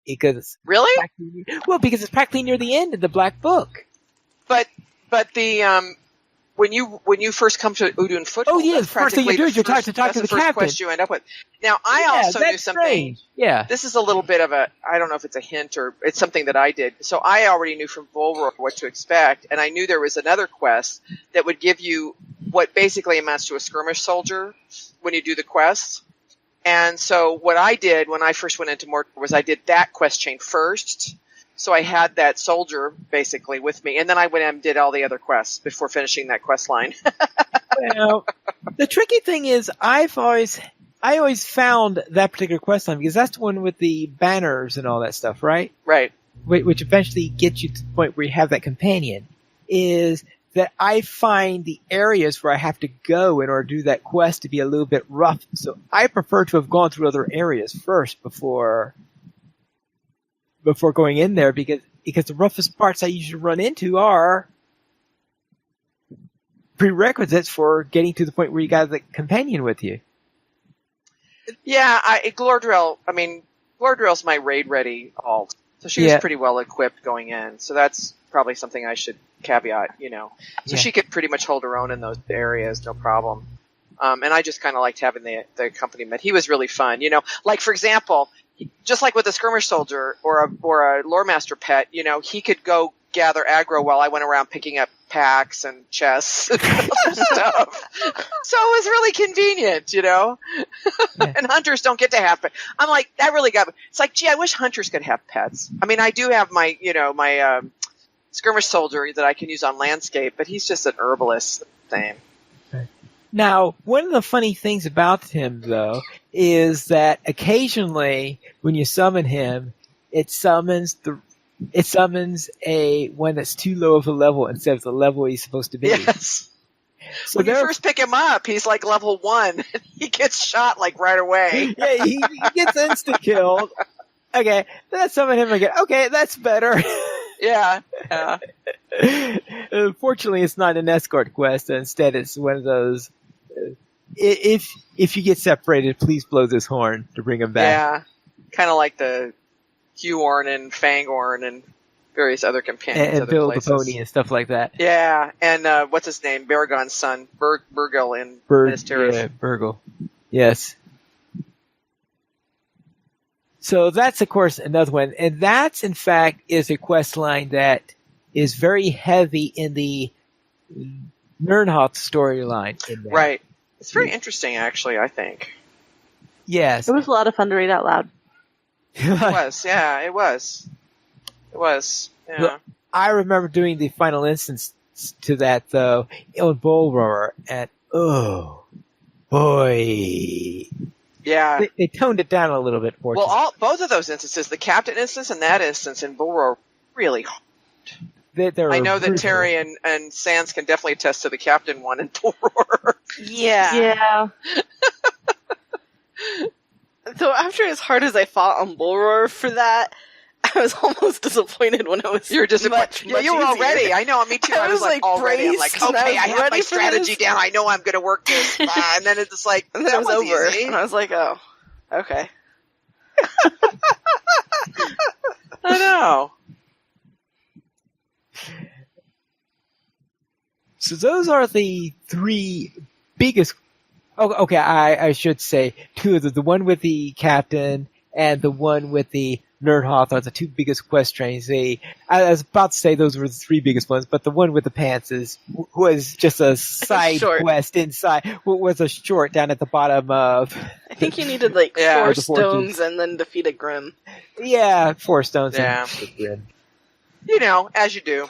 Because Really? because it's practically near the end of the Black Book. But the when you first come to Udun Foothold, Oh, yeah, that's the first thing you practically do is you talk to that's the the first captain. quest you end up with. Now, I also knew that's something. strange. Yeah. This is a little bit of I don't know if it's a hint or it's something that I did. So I already knew from Bull Roarer what to expect, and I knew there was another quest that would give you what basically amounts to a skirmish soldier when you do the quest. And so what I did when I first went into Mordor was I did that quest chain first. So I had that soldier basically with me, and then I went and did all the other quests before finishing that quest line. Well, the tricky thing is I always found that particular quest line because that's the one with the banners and all that stuff, right? Right. Which eventually gets you to the point where you have that companion. Is that I find the areas where I have to go in order to do that quest to be a little bit rough. So I prefer to have gone through other areas first before going in there, because the roughest parts I usually run into are prerequisites for getting to the point where you got the companion with you. Yeah, Glordrill's my raid ready alt, so she was pretty well equipped going in. So that's probably something I should caveat, So she could pretty much hold her own in those areas, no problem. And I just kind of liked having the accompaniment. He was really fun, Like for example, just like with a skirmish soldier or a lore master pet, he could go gather aggro while I went around picking up packs and chests and other stuff. So it was really convenient, Yeah. And hunters don't get to have pets. I'm like, that really got me. It's like, gee, I wish hunters could have pets. I mean, I do have my, my skirmish soldier that I can use on landscape, but he's just an herbalist thing. Now, one of the funny things about him, though, is that occasionally when you summon him, it summons a one that's too low of a level instead of the level he's supposed to be. Yes. So when you first pick him up, he's like level 1, and he gets shot like right away. Yeah, he gets insta killed. Okay, then I summon him again. Okay, that's better. Yeah. Fortunately, it's not an escort quest. Instead, it's one of those. If you get separated, please blow this horn to bring him back. Yeah, kind of like the Huorn and Fangorn and various other companions. And Bill the Pony and stuff like that. Yeah, and what's his name? Baragon's son, Burgle in Minas Tirith. Yeah, Burgle. Yes. So that's, of course, another one. And that's, in fact, is a quest line that is very heavy in the Nernhoth storyline. Right. It's very interesting, actually, I think. Yes. It was a lot of fun to read out loud. It was, yeah, it was. It was, yeah. Look, I remember doing the final instance to that, though, on Bull Roar, and oh, boy. Yeah. They toned it down a little bit, fortunately. Well, both of those instances, the captain instance and that instance in Bull Roar, really hard. I know that Terry and Sans can definitely attest to the captain one in Bull Roar. Yeah. So after as hard as I fought on Bull Roar for that, I was almost disappointed when it was. You were disappointed. Much you were all ready. I know. Me too. I was like already. I'm like, okay, I have my strategy down. I know I'm going to work this. And then it's just like, and then that it was over. Easy. And I was like, oh, okay. I know. So those are the three biggest. Oh, okay, I should say two of them. The one with the captain and the one with the Nernhoth are the two biggest quest trains. I was about to say those were the three biggest ones, but the one with the pants was just a side quest inside. Was a short down at the bottom of. I think you needed 4 stones and then defeat a Grim. Yeah, 4 stones. Yeah. And Grim. As you do.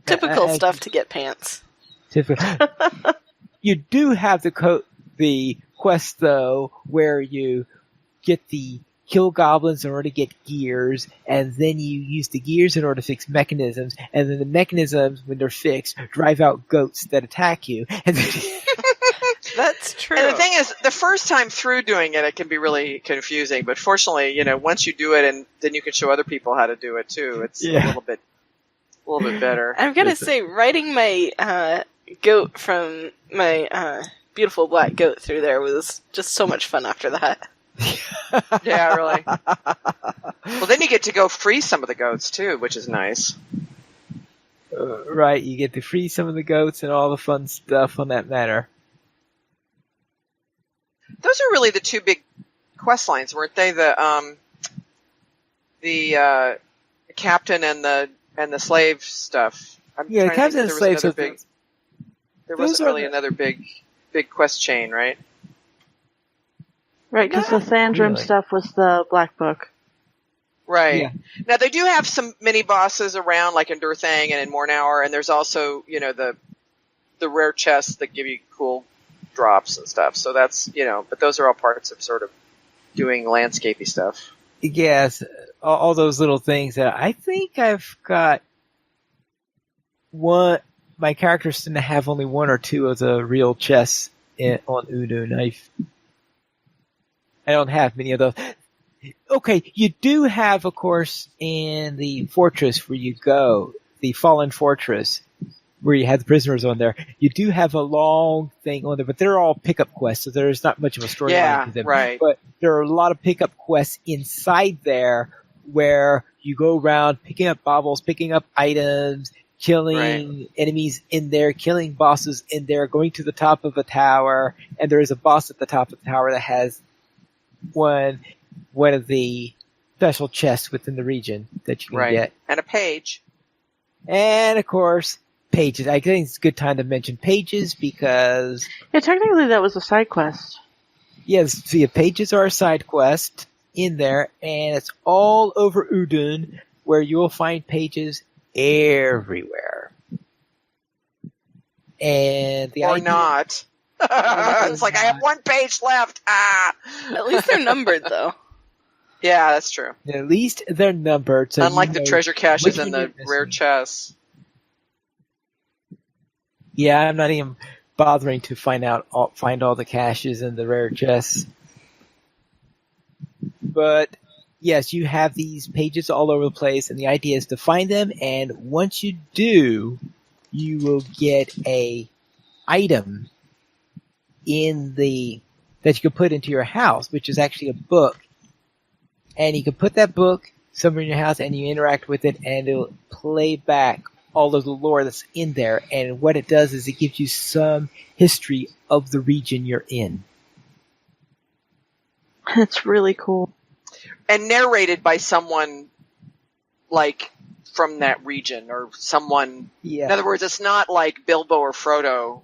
Typical stuff to get pants. Typical. You do have the quest though, where you get the kill goblins in order to get gears, and then you use the gears in order to fix mechanisms, and then the mechanisms, when they're fixed, drive out goats that attack you. And then that's true. And the thing is, the first time through doing it can be really confusing, but fortunately, once you do it, and then you can show other people how to do it too, it's a little bit better. I'm gonna say, riding my goat from my beautiful black goat through there was just so much fun after that. Yeah, really. Well, then you get to go free some of the goats too, which is nice. Right, you get to free some of the goats and all the fun stuff on that matter. Those are really the two big quest lines, weren't they? The captain and the slave stuff. Yeah, captain and slave stuff. There wasn't really another big quest chain, right? Right, because the Sandrum stuff was the Black Book. Right. Yeah. Now, they do have some mini-bosses around, like in Durthang and in Mornauer, and there's also, the rare chests that give you cool drops and stuff. So that's, but those are all parts of sort of doing landscapey stuff. Yes, all those little things that I think I've got one my characters tend to have only one or two of the real chests on Udun. I don't have many of those. Okay, you do have, of course, in the fortress where you go, the Fallen Fortress, where you have the prisoners on there, you do have a long thing on there, but they're all pickup quests, so there's not much of a storyline to them. Right. But there are a lot of pickup quests inside there where you go around picking up baubles, picking up items, killing enemies in there, killing bosses in there, going to the top of a tower, and there is a boss at the top of the tower that has one of the special chests within the region that you can get. And a page. And, of course, pages. I think it's a good time to mention pages because... Yeah, technically that was a side quest. Yes, see, pages are a side quest in there, and it's all over Udun, where you'll find pages everywhere. And the Or idea... not. It's like, I have one page left. Ah! At least they're numbered, though. Yeah, that's true. At least they're numbered. So Unlike the treasure caches and the rare missing. chests. Yeah, I'm not even bothering to find all the caches and the rare chests. But yes, you have these pages all over the place, and the idea is to find them. And once you do, you will get a item that you can put into your house, which is actually a book. And you can put that book somewhere in your house, and you interact with it, and it'll play back all of the lore that's in there. And what it does is it gives you some history of the region you're in. It's really cool. And narrated by someone, like, from that region, or someone... Yeah. In other words, it's not like Bilbo or Frodo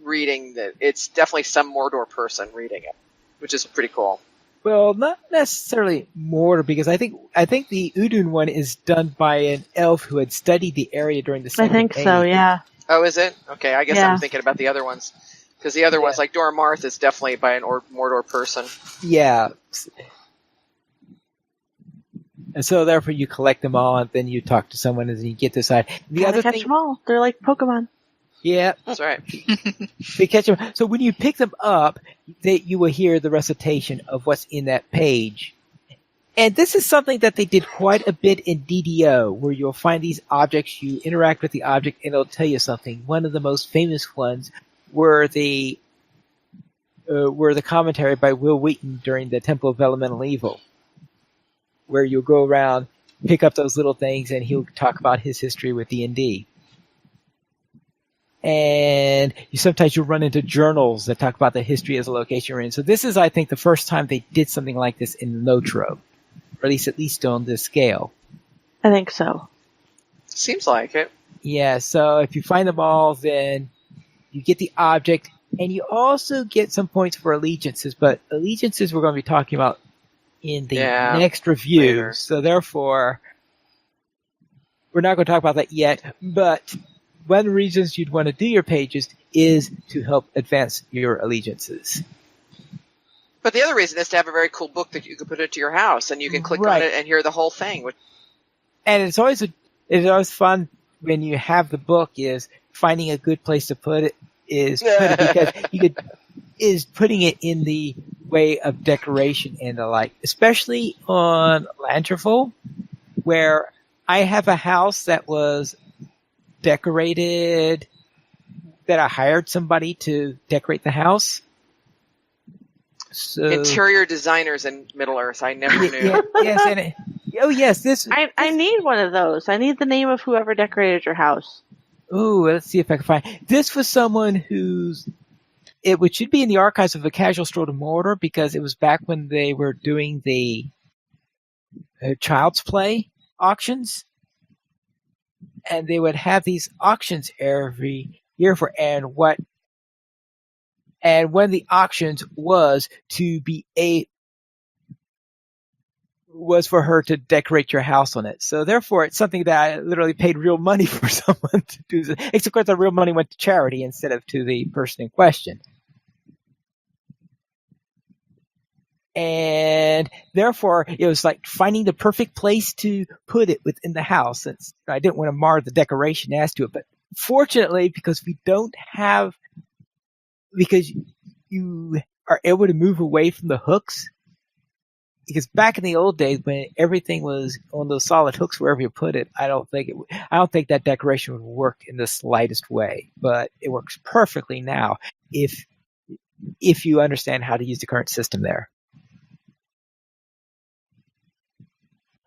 reading that. It's definitely some Mordor person reading it, which is pretty cool. Well, not necessarily Mordor, because I think the Udun one is done by an elf who had studied the area during the I Second think so, Age. yeah. Oh, is it? Okay, I guess Yeah. I'm thinking about the other ones. Because the other ones, like Dora Marth, is definitely by an Mordor person. Yeah. And so therefore you collect them all, and then you talk to someone, and then you get to decide. The Gotta other catch thing, them all. They're like Pokemon. yeah, That's right. they catch them. So when you pick them up, you will hear the recitation of what's in that page. And this is something that they did quite a bit in DDO, where you'll find these objects, you interact with the object, and it'll tell you something. One of the most famous ones were the commentary by Will Wheaton during the Temple of Elemental Evil, where you'll go around, pick up those little things, and he'll talk about his history with D&D. And sometimes you'll run into journals that talk about the history of the location you're in. So this is, I think, the first time they did something like this in LOTRO, or at least on this scale. I think so. Seems like it. Yeah, so if you find them all, then you get the object, and you also get some points for allegiances, but allegiances we're going to be talking about in the next review. Later. So therefore, we're not going to talk about that yet, but one of the reasons you'd want to do your pages is to help advance your allegiances. But the other reason is to have a very cool book that you can put into your house, and you can click on it and hear the whole thing. And it's always fun when you have the book, is finding a good place to put it, because putting it in the way of decoration and the like, especially on Lanterful, where I have a house that was decorated, that I hired somebody to decorate the house. So, interior designers in Middle Earth, I never knew. This. I need one of those. I need the name of whoever decorated your house. Ooh, let's see if I can find. This was someone which should be in the archives of A Casual Stroll to Mordor, because it was back when they were doing the Child's Play auctions, and they would have these auctions every year and one of the auctions was was for her to decorate your house on it. So therefore, it's something that I literally paid real money for someone to do. Except, of course, the real money went to charity instead of to the person in question. And therefore, it was like finding the perfect place to put it within the house. I didn't want to mar the decoration as to it, but fortunately, because because you are able to move away from the hooks. Because back in the old days, when everything was on those solid hooks wherever you put it, I don't think that decoration would work in the slightest way. But it works perfectly now if you understand how to use the current system there.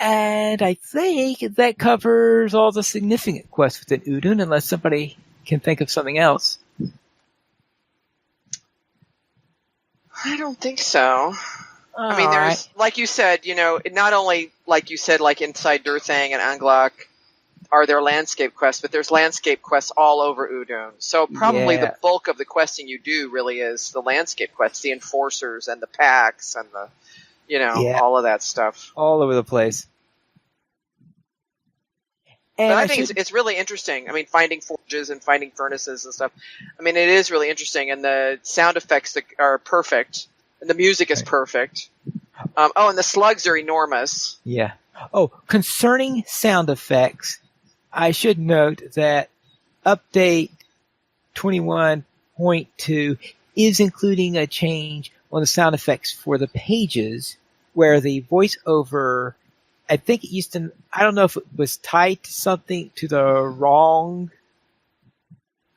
And I think that covers all the significant quests within Udun, unless somebody can think of something else. I don't think so. I mean, All there's, right. like you said, not only, like you said, like inside Durthang and Anglak are there landscape quests, but there's landscape quests all over Udun. So probably Yeah. the bulk of the questing you do really is the landscape quests, the enforcers and the packs and the, Yeah. all of that stuff. All over the place. And But I think it's really interesting. I mean, finding forges and finding furnaces and stuff. I mean, it is really interesting, and the sound effects that are perfect, and the music is perfect. And the slugs are enormous. Yeah. Oh, concerning sound effects, I should note that update 21.2 is including a change on the sound effects for the pages, where the voiceover, I think it used to, I don't know if it was tied to something, to the wrong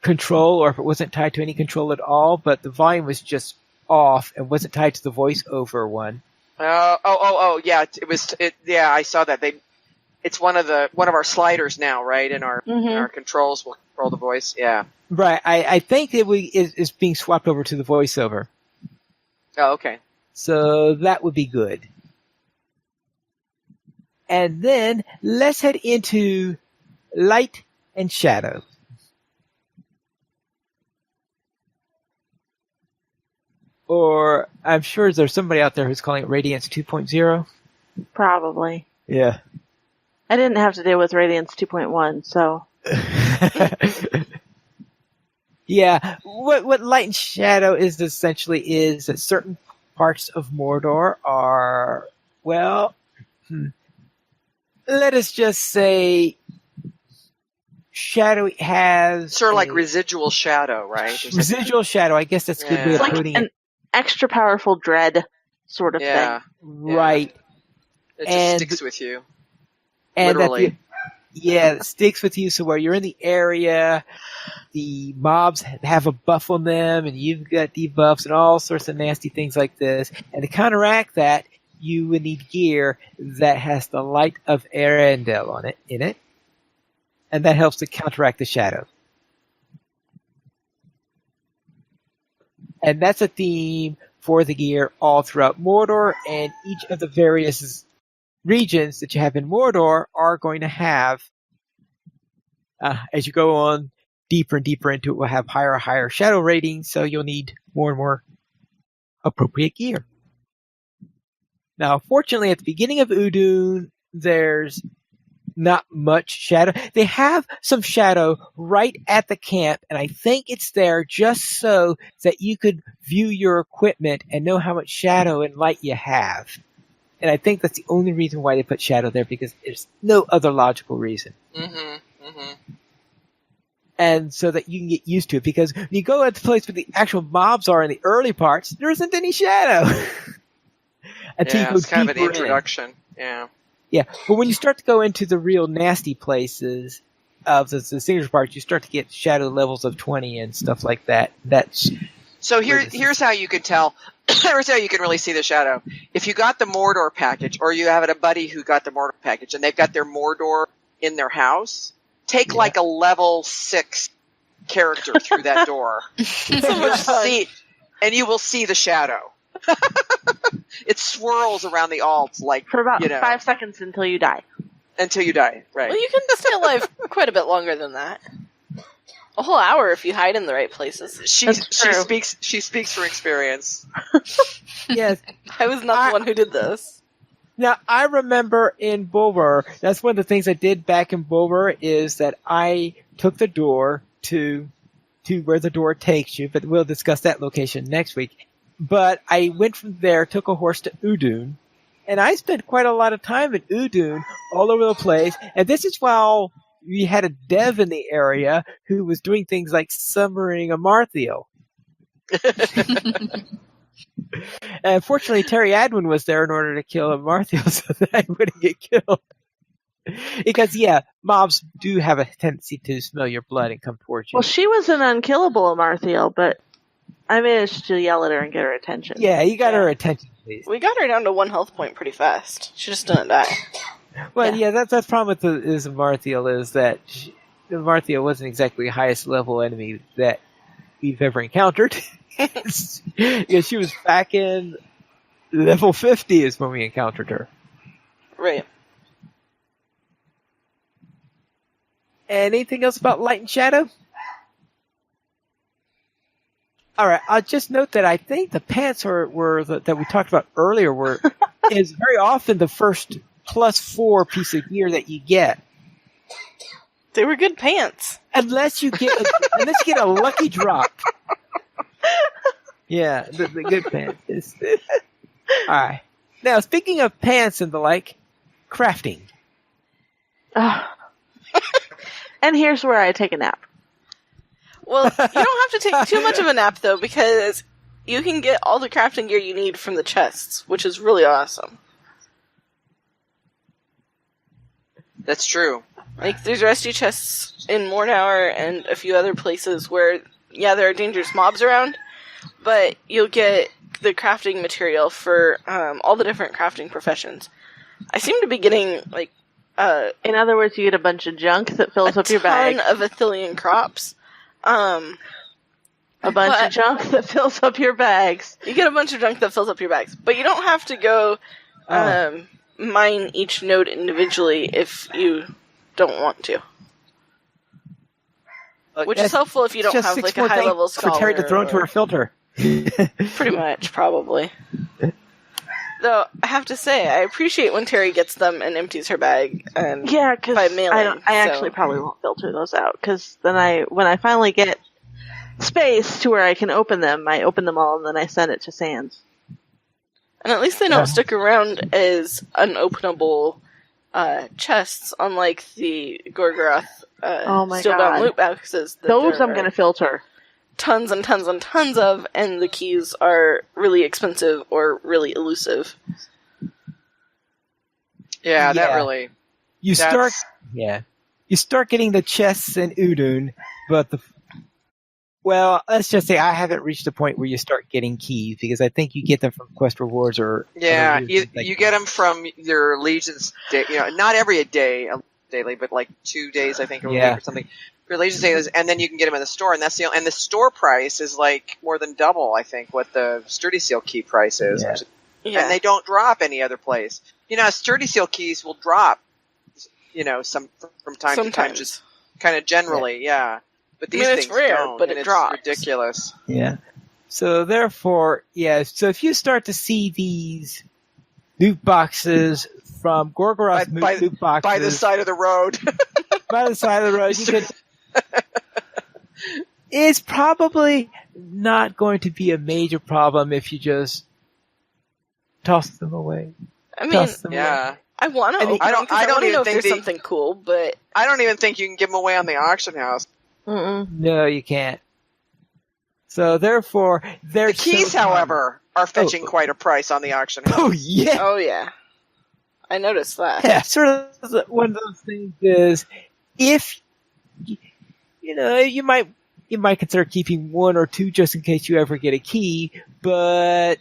control, or if it wasn't tied to any control at all, but the volume was just off and wasn't tied to the voiceover one. Yeah, it was. Yeah, I saw that. It's one of our sliders now, right? In our controls will control the voice. Yeah. Right. I think it's being swapped over to the voiceover. Oh, okay. So that would be good. And then let's head into light and shadow. Or I'm sure there's somebody out there who's calling it Radiance 2.0. Probably. Yeah. I didn't have to deal with Radiance 2.1, so. Yeah. What light and shadow is that certain parts of Mordor are, well, let us just say shadow has sort of like residual shadow, right? Residual shadow. I guess that's a good way of It's putting like an extra powerful dread sort of thing. Right. It just sticks with you. And literally. it sticks with you. So where you're in the area, the mobs have a buff on them, and you've got debuffs and all sorts of nasty things like this. And to counteract that, you would need gear that has the light of Arendelle in it, and that helps to counteract the shadow. And that's a theme for the gear all throughout Mordor, and each of the various regions that you have in Mordor are going to have, as you go on deeper and deeper into it, will have higher and higher shadow ratings, so you'll need more and more appropriate gear. Now, fortunately, at the beginning of Udun, there's not much shadow. They have some shadow right at the camp, and I think it's there just so that you could view your equipment and know how much shadow and light you have. And I think that's the only reason why they put shadow there, because there's no other logical reason. And so that you can get used to it, because when you go at the place where the actual mobs are in the early parts, there isn't any shadow. Until you go it's kind of an deeper introduction. Yeah. Yeah, but when you start to go into the real nasty places of the signature parts, you start to get shadow levels of 20 and stuff like that. So here's how you can tell. Here's how you can really see the shadow. If you got the Mordor package, or you have a buddy who got the Mordor package, and they've got their Mordor in their house, take like a level 6 character through that door. And you will see the shadow. It swirls around the alts like for about 5 seconds until you die. Until you die, right? Well, you can stay alive quite a bit longer than that. A whole hour if you hide in the right places. She speaks from experience. Yes, I was not the one who did this. Now, I remember in Bulwer, that's one of the things I did back in Bulwer, is that I took the door to where the door takes you, but we'll discuss that location next week. But I went from there, took a horse to Udun, and I spent quite a lot of time in Udun, all over the place. And this is while we had a dev in the area who was doing things like summoning a Marthiel. And fortunately, Terry Adwin was there in order to kill a Marthiel so that I wouldn't get killed. Because, yeah, mobs do have a tendency to smell your blood and come towards you. Well, she was an unkillable Amarthiel, but I managed to yell at her and get her attention. Yeah, you got her attention, please. We got her down to 1 health point pretty fast. She just didn't die. Well, yeah, that's the problem with the Marthiel is that the Marthiel wasn't exactly the highest level enemy that we've ever encountered. Yeah, she was back in level 50 is when we encountered her. Right. Anything else about Light and Shadow? All right, I'll just note that I think the pants that we talked about earlier is very often the first +4 piece of gear that you get. They were good pants. Unless you get a lucky drop. Yeah, the good pants. All right. Now, speaking of pants and the like, crafting. And here's where I take a nap. Well, you don't have to take too much of a nap, though, because you can get all the crafting gear you need from the chests, which is really awesome. That's true. Like, there's rescue chests in Mornhour and a few other places where, yeah, there are dangerous mobs around, but you'll get the crafting material for all the different crafting professions. I seem to be getting, like, in other words, you get a bunch of junk that fills up your bag. a ton of Athelian crops. A bunch of junk that fills up your bags. You get a bunch of junk that fills up your bags, but you don't have to go mine each node individually if you don't want to. Which is helpful if you don't have like a high level scholar. For Terry to throw into her filter. Pretty much, probably. Though I have to say, I appreciate when Terry gets them and empties her bag. And yeah, because by mailing, I actually probably won't filter those out because then when I finally get space to where I can open them, I open them all and then I send it to Sans. And at least they don't stick around as unopenable chests, unlike the Gorgoroth Steel Bound loot boxes. Those I'm going to filter. Tons and tons and tons of, and the keys are really expensive or really elusive. Yeah, that really... You start getting the chests in Udun, but well, let's just say I haven't reached the point where you start getting keys, because I think you get them from quest rewards or... Yeah, you get them from your Legion's day, not every day daily, but like 2 days, I think, a week or something. Your Legion's days, and then you can get them in the store, and and the store price is like more than double, I think, what the Sturdy Seal key price is. Yeah. And they don't drop any other place. Sturdy Seal keys will drop, from time to time, just kind of generally, But these things it's rare, don't, but and it drops. It's ridiculous. Yeah. So therefore, so if you start to see these loot boxes from Gorgoroth loot boxes by the side of the road, you could. It's probably not going to be a major problem if you just toss them away. I mean, I want to. I don't even know if there's something cool, but I don't even think you can give them away on the auction house. No, you can't. So therefore, the keys, however, are fetching quite a price on the auction house. Oh yeah. I noticed that. Yeah, sort of one of those things is if you might consider keeping 1 or 2 just in case you ever get a key, but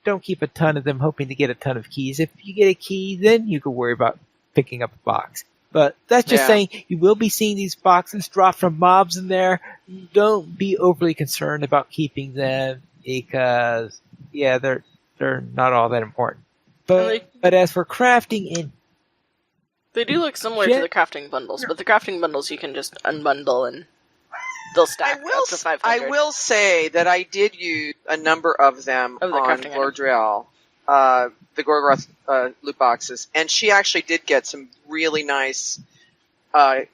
don't keep a ton of them hoping to get a ton of keys. If you get a key, then you can worry about picking up a box. But that's just saying you will be seeing these boxes drop from mobs in there. Don't be overly concerned about keeping them because they're not all that important. But as for crafting they do look similar to the crafting bundles, but the crafting bundles you can just unbundle and they'll stack up to 500. I will say that I did use a number of them on Lordriel, the Gorgoroth loot boxes, and she actually did get some really nice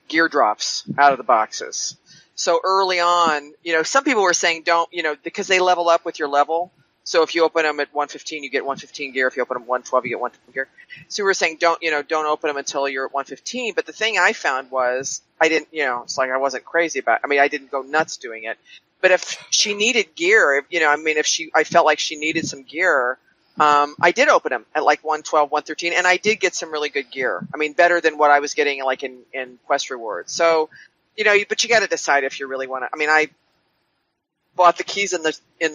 gear drops out of the boxes. So early on, some people were saying don't, because they level up with your level. So if you open them at 115, you get 115 gear. If you open them at 112, you get 112 gear. So we were saying don't open them until you're at 115. But the thing I found was I didn't, it's like I wasn't crazy about. I mean, I didn't go nuts doing it. But if she needed gear, I felt like she needed some gear. I did open them at like 112, 113, and I did get some really good gear. I mean, better than what I was getting like in Quest Rewards. So, but you got to decide if you really want to. I mean, I bought the keys in the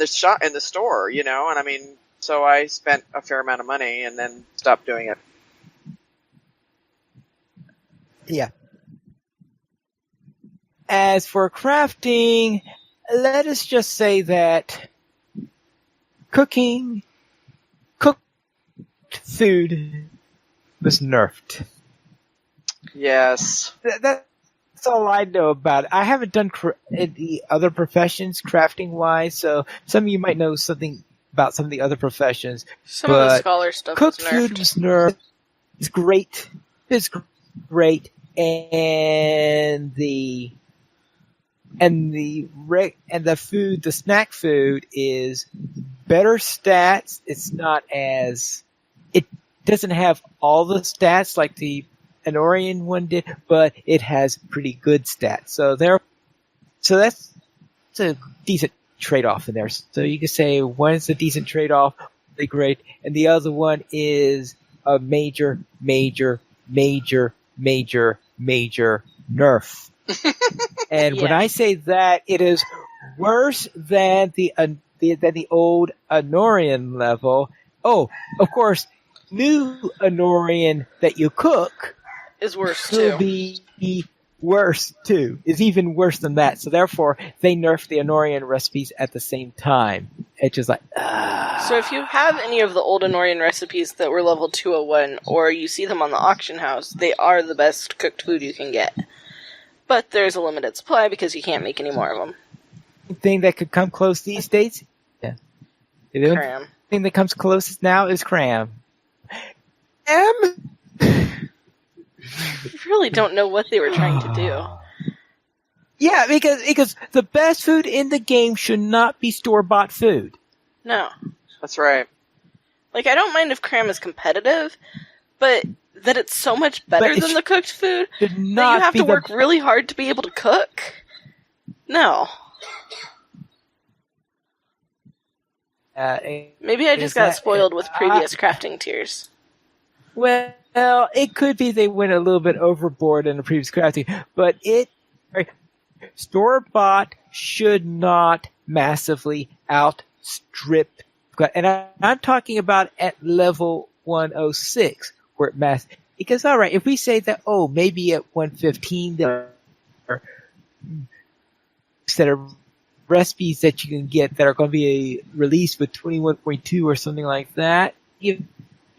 store, and I mean, so I spent a fair amount of money and then stopped doing it. Yeah. As for crafting, let us just say that cooked food was nerfed. Yes. That's all I know about it. I haven't done the other professions crafting wise, so some of you might know something about some of the other professions. Some of the scholar stuff cooked was nerfed. food was nerfed. It's great. It's great, and the food, the snack food, is better stats. It doesn't have all the stats like the Anorian one did, but it has pretty good stats. So that's a decent trade-off in there. So you can say one's a decent trade-off, really great, and the other one is a major nerf. And when I say that, it is worse than the old Anorian level. Oh, of course, new Anorian that you cook is worse will too. be worse too. Is even worse than that. So therefore, they nerf the Anorian recipes at the same time. It's just like. So if you have any of the old Anorian recipes that were level 201, or you see them on the auction house, they are the best cooked food you can get. But there's a limited supply because you can't make any more of them. Thing that could come close these days? Yeah. The Cram. only thing that comes closest now is cram. You really don't know what they were trying to do. Yeah, because the best food in the game should not be store-bought food. No. That's right. Like, I don't mind if cram is competitive, but that it's so much better than the cooked food that you have to work really hard to be able to cook? No. Maybe I just got spoiled with previous crafting tiers. Well, it could be they went a little bit overboard in the previous crafting, but store-bought should not massively outstrip. And I'm talking about at level 106, where it because, all right, if we say that, maybe at 115 there are set of recipes that you can get that are going to be released with 21.2 or something like that, give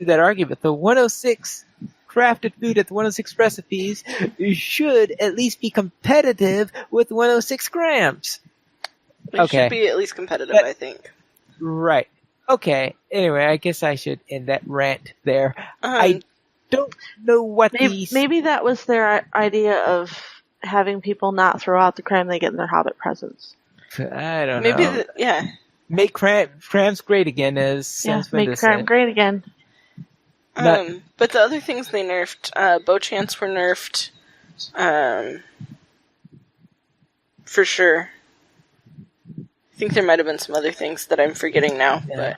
that argument. The 106 crafted food at the 106 recipes should at least be competitive with 106 grams. It should be at least competitive, I think. Right. Okay. Anyway, I guess I should end that rant there. I don't know what maybe that was their idea of having people not throw out the cram they get in their Hobbit presents. I don't know. Make crams great again make cram great again. But the other things they nerfed, bow chants were nerfed, for sure. I think there might have been some other things that I'm forgetting now. Yeah. But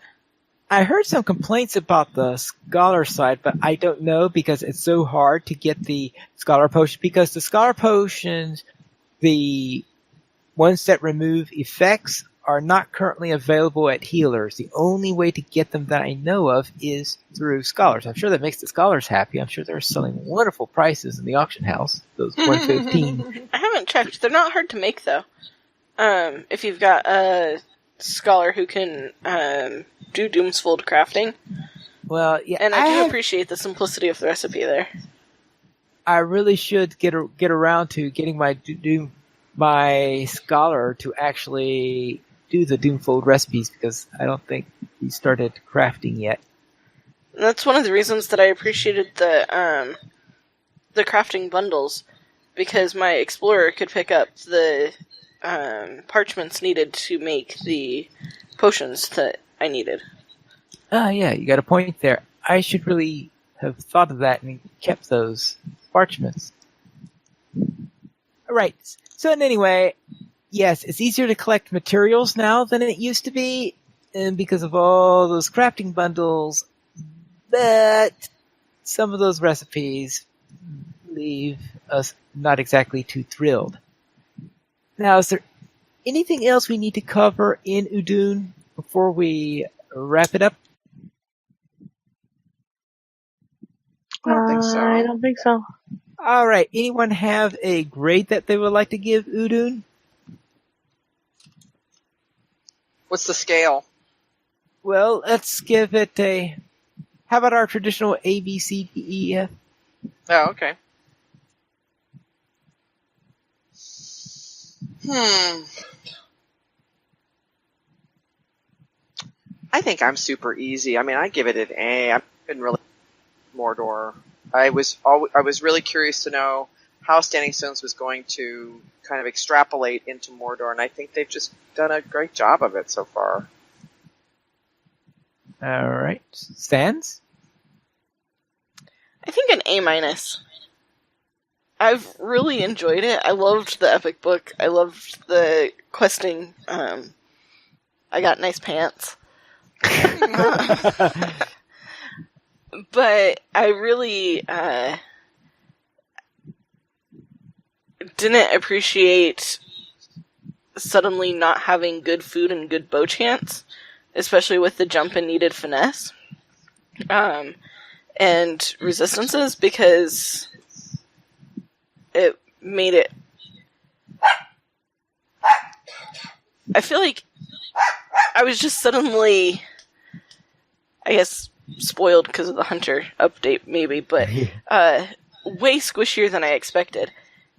I heard some complaints about the Scholar side, but I don't know because it's so hard to get the Scholar Potion. Because the Scholar Potions, the ones that remove effects, are not currently available at healers. The only way to get them that I know of is through Scholars. I'm sure that makes the Scholars happy. I'm sure they're selling wonderful prices in the auction house. Those 115. I haven't checked. They're not hard to make, though. If you've got a Scholar who can do Doomsfold crafting. Well, yeah, and I do appreciate the simplicity of the recipe there. I really should get around to getting my Scholar to actually do the Doomfold recipes, because I don't think he started crafting yet. And that's one of the reasons that I appreciated the crafting bundles, because my Explorer could pick up the parchments needed to make the potions that I needed. Yeah, you got a point there. I should really have thought of that and kept those parchments. Right. So anyway, yes, it's easier to collect materials now than it used to be, and because of all those crafting bundles, but some of those recipes leave us not exactly too thrilled. Now, is there anything else we need to cover in Udun before we wrap it up? I don't think so. I don't think so. All right. Anyone have a grade that they would like to give Udun? What's the scale? Well, let's give it a... How about our traditional A, B, C, D, E, F? Oh, okay. I think I'm super easy. I mean, I give it an A. I've been really Mordor. I was really curious to know how Standing Stones was going to kind of extrapolate into Mordor, and I think they've just done a great job of it so far. All right. Sans? I think an A-. I've really enjoyed it. I loved the epic book. I loved the questing. I got nice pants. But I really didn't appreciate suddenly not having good food and good bow chance, especially with the jump and needed finesse and resistances, because it made it... I feel like I was just suddenly, I guess, spoiled because of the Hunter update, maybe, but way squishier than I expected.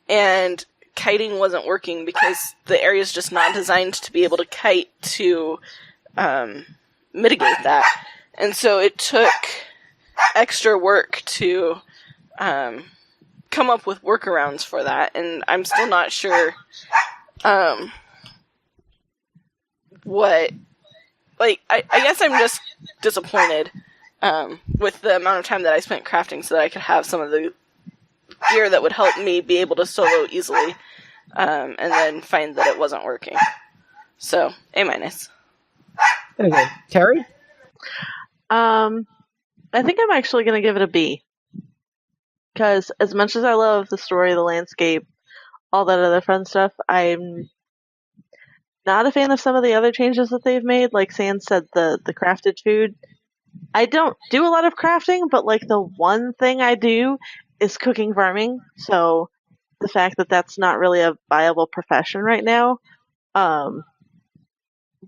And kiting wasn't working because the area's just not designed to be able to kite to mitigate that. And so it took extra work to come up with workarounds for that, and I'm still not sure what... Like, I guess I'm just disappointed with the amount of time that I spent crafting so that I could have some of the gear that would help me be able to solo easily, and then find that it wasn't working. So, A-. Okay. Terry? I think I'm actually going to give it a B. Because as much as I love the story, the landscape, all that other fun stuff, I'm not a fan of some of the other changes that they've made. Like Sans said, the crafted food. I don't do a lot of crafting, but like the one thing I do is cooking farming. So the fact that that's not really a viable profession right now,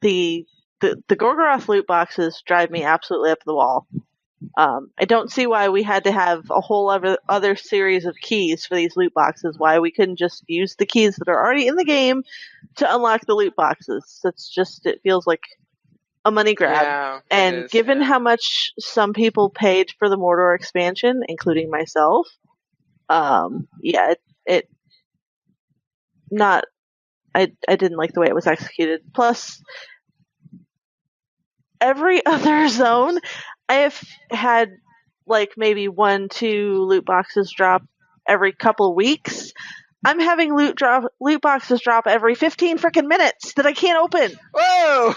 the Gorgoroth loot boxes drive me absolutely up the wall. I don't see why we had to have a whole other series of keys for these loot boxes, why we couldn't just use the keys that are already in the game to unlock the loot boxes. It feels like a money grab. Yeah, and given how much some people paid for the Mordor expansion, including myself, I didn't like the way it was executed. Plus, every other zone, I have had like maybe 1-2 loot boxes drop every couple of weeks. I'm having loot boxes drop every 15 freaking minutes that I can't open. Whoa!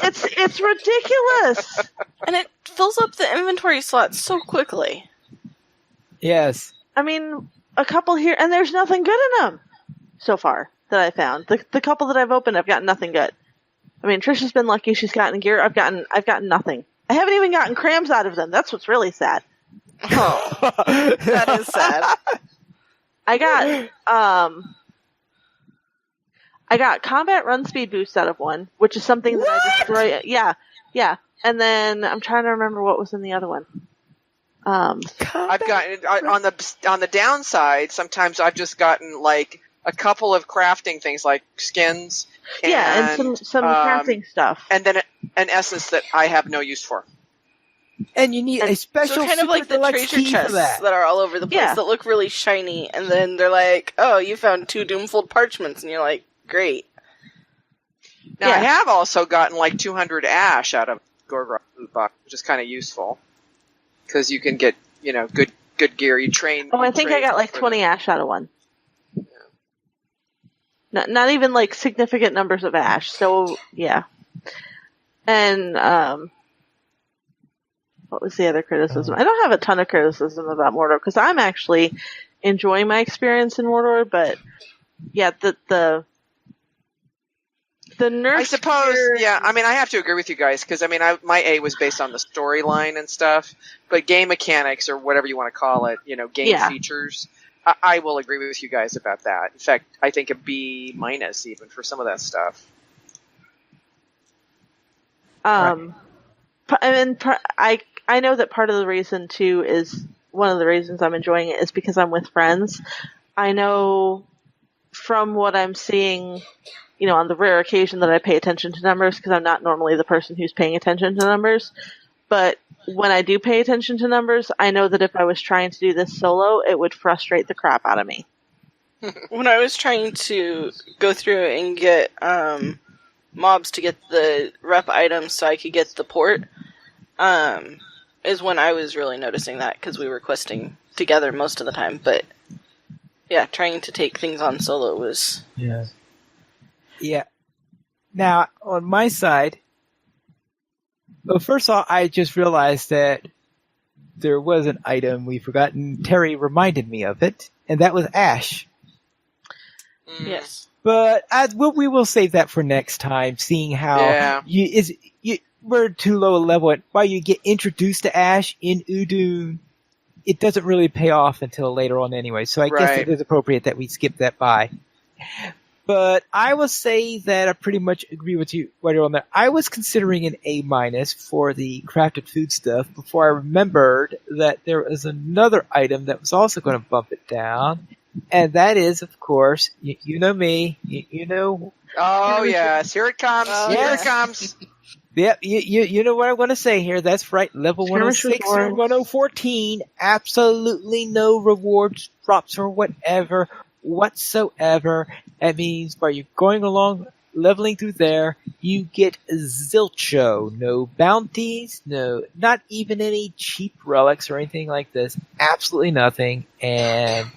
It's ridiculous. And it fills up the inventory slots so quickly. Yes. I mean, a couple here, and there's nothing good in them so far that I found. The couple that I've opened, I've gotten nothing good. I mean, Trisha's been lucky; she's gotten gear. I've gotten nothing. I haven't even gotten crams out of them. That's what's really sad. Oh, that is sad. I got combat run speed boost out of one, which is something that I destroy. Yeah. And then I'm trying to remember what was in the other one. I've gotten on the downside. Sometimes I've just gotten like a couple of crafting things, like skins. And some crafting stuff, and then an essence that I have no use for. And you need a special, so kind of like the treasure chests that are all over the place that look really shiny, and then they're like, "Oh, you found 2 Doomfold parchments," and you're like, "Great." Now, I Yeah. have also gotten like 200 ash out of Gorgoroth loot box, which is kind of useful because you can get, good gear. You train. Oh, I you think I trade got like for 20 ash out of one. Not even like significant numbers of ash. So yeah. And what was the other criticism? I don't have a ton of criticism about Mordor because I'm actually enjoying my experience in Mordor. But yeah, the nerf. I suppose, gear- yeah. I mean, I have to agree with you guys because my A was based on the storyline and stuff, but game mechanics or whatever you want to call it, game Yeah. features. I will agree with you guys about that. In fact, I think a B- even for some of that stuff. I know that part of the reason too is one of the reasons I'm enjoying it is because I'm with friends. I know from what I'm seeing, on the rare occasion that I pay attention to numbers, because I'm not normally the person who's paying attention to numbers, but when I do pay attention to numbers, I know that if I was trying to do this solo, it would frustrate the crap out of me. When I was trying to go through and get mobs to get the rep items so I could get the port, is when I was really noticing that, because we were questing together most of the time. But yeah, trying to take things on solo was... Yeah. Now, on my side, well, first of all, I just realized that there was an item we forgotten. Terry reminded me of it, and that was ash. Yes. But we will save that for next time, seeing how we're too low a level. While you get introduced to ash in Udun, it doesn't really pay off until later on anyway. So I guess it is appropriate that we skip that by. But I will say that I pretty much agree with you right on that. I was considering an A- for the crafted food stuff before I remembered that there was another item that was also going to bump it down. And that is, of course, you know me, you know. Oh, yes. Here it comes. Here it comes. Yep, you know what I'm going to say here. That's right. Level 106 or 1014. Absolutely no rewards, drops, or whatever whatsoever. That means while you're going along, leveling through there, you get zilcho. No bounties, not even any cheap relics or anything like this. Absolutely nothing. And...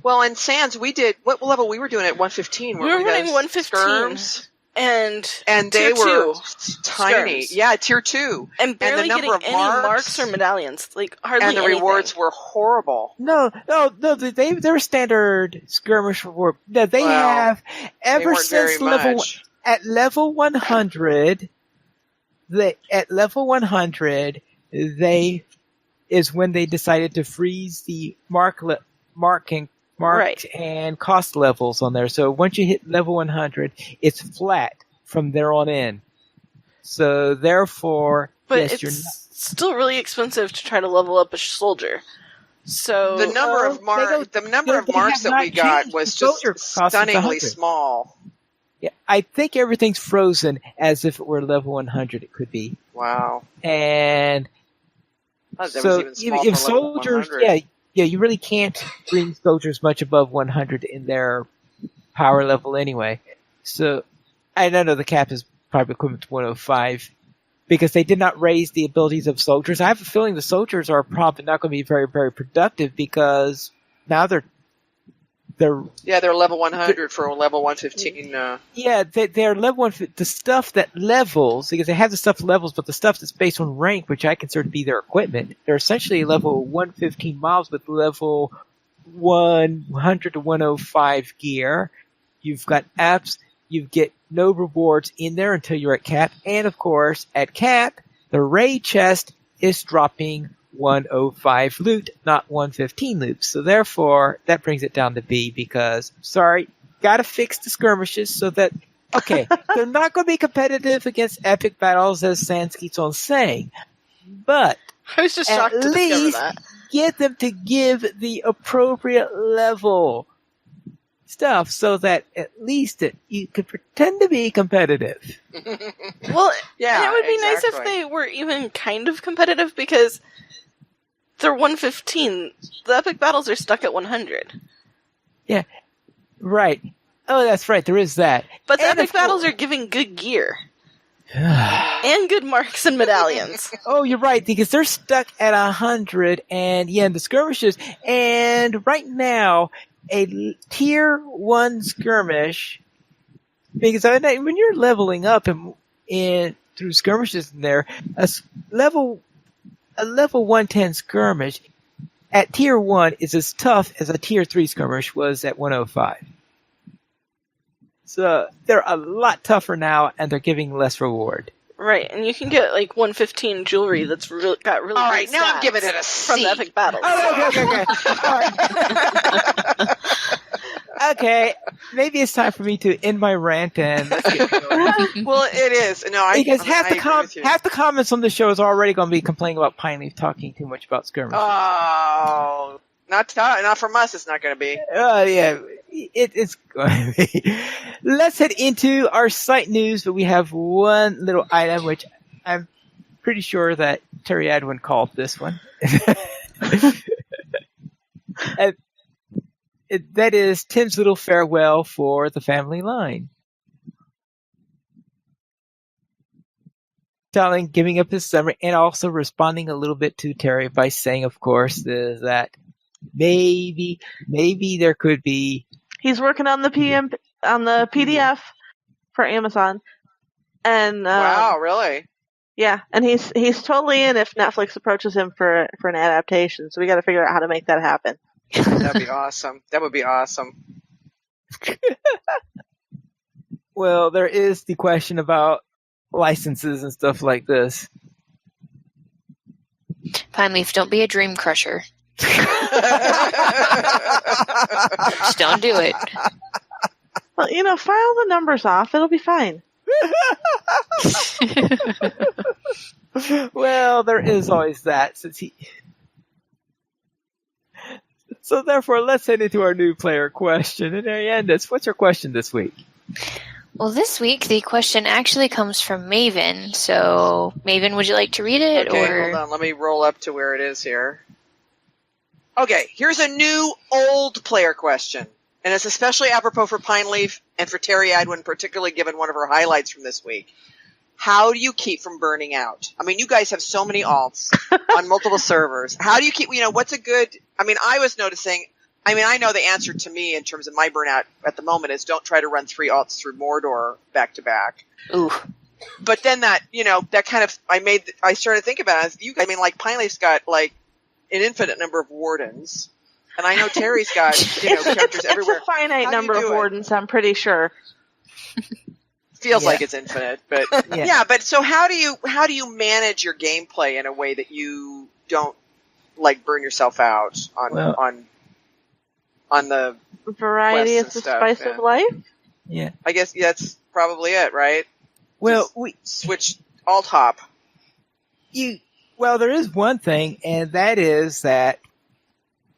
Well, in Sands, we did... What level we were doing at 115? We were running 115. Skirms? And they tier were 2 tiny. skirms. Yeah, tier 2. And barely the number getting of any marks or medallions. Like, hardly And the anything. rewards were horrible. No, they were standard skirmish reward. No, they have ever since at level 100. At level 100, they is when they decided to freeze the marking and cost levels on there. So once you hit level 100, it's flat from there on in. So therefore, but yes, it's still really expensive to try to level up a soldier. So the number of marks that we got was just stunningly small. Yeah, I think everything's frozen as if it were level 100. It could be. Wow. And so if soldiers, you really can't bring soldiers much above 100 in their power level anyway. So I don't know, the cap is probably equivalent to 105 because they did not raise the abilities of soldiers. I have a feeling the soldiers are probably not going to be very, very productive because now they're level 100 for level 115. They're level 1. The stuff that levels, because they have the stuff levels, but the stuff that's based on rank, which I consider to be their equipment, they're essentially level 115 mobs with level 100 to 105 gear. You've got apps. You get no rewards in there until you're at cap. And of course, at cap, the raid chest is dropping 105 loot, not 115 loot. So therefore, that brings it down to B because, gotta fix the skirmishes so that, they're not going to be competitive against epic battles as Sans keeps on saying. But I was just shocked to discover that. Get them to give the appropriate level stuff so that at least you could pretend to be competitive. Well, yeah, and it would be nice if they were even kind of competitive because they're 115. The epic battles are stuck at 100. Yeah, right. Oh, that's right. There is that. But the And epic of battles course- are giving good gear. And good marks and medallions. Oh, you're right, because they're stuck at 100, and yeah, the skirmishes. And right now, a tier 1 skirmish, because when you're leveling up and through skirmishes in there, a level 110 skirmish at tier 1 is as tough as a tier 3 skirmish was at 105. So they're a lot tougher now, and they're giving less reward. Right, and you can get like 115 jewelry that's got really All great right, now I'm stats giving it a from C. the epic battles. Oh, okay. All right. Okay, maybe it's time for me to end my rant and let's get going. Well, it is. No, I Because I agree with you. half the comments on the show is already going to be complaining about Pine Leaf talking too much about skirmishes. Oh, not from us. It's not going to be. Yeah, it's going to be. Let's head into our site news, but we have one little item which I'm pretty sure that Terry Adwin called this one. And that is Tim's little farewell for the family line. Giving up his summary and also responding a little bit to Terry by saying, of course, that maybe there could be. He's working on the PDF for Amazon, and Wow, really? yeah, and he's totally in if Netflix approaches him for an adaptation. So we got to figure out how to make that happen. That'd be awesome. That would be awesome. Well, there is the question about licenses and stuff like this. Pine Leaf, don't be a dream crusher. Just don't do it. Well, file the numbers off. It'll be fine. Well, there is always that. So therefore, let's head into our new player question. And Ariandis, what's your question this week? Well, this week the question actually comes from Maven. So, Maven, would you like to read it? Okay, or hold on. Let me roll up to where it is here. Okay, here's a new old player question. And it's especially apropos for Pine Leaf and for Terry Adwin, particularly given one of her highlights from this week. How do you keep from burning out? I mean, you guys have so many alts on multiple servers. How do you keep, what's a good, I was noticing, I know the answer to me in terms of my burnout at the moment is don't try to run 3 alts through Mordor back to back. Ooh. But then that, that kind of, I started thinking about it. You guys, Pine Leaf's got like an infinite number of wardens. And I know Terry's got, characters everywhere. It's a finite How do you number of do it? wardens, I'm pretty sure. Feels Yeah. like it's infinite, but Yeah. yeah. But so how do you manage your gameplay in a way that you don't like burn yourself out on the? Variety is Quests the and stuff, spice yeah. of life. Yeah. I guess that's probably it, right? Well, Just switch alt hop. there is one thing, and that is that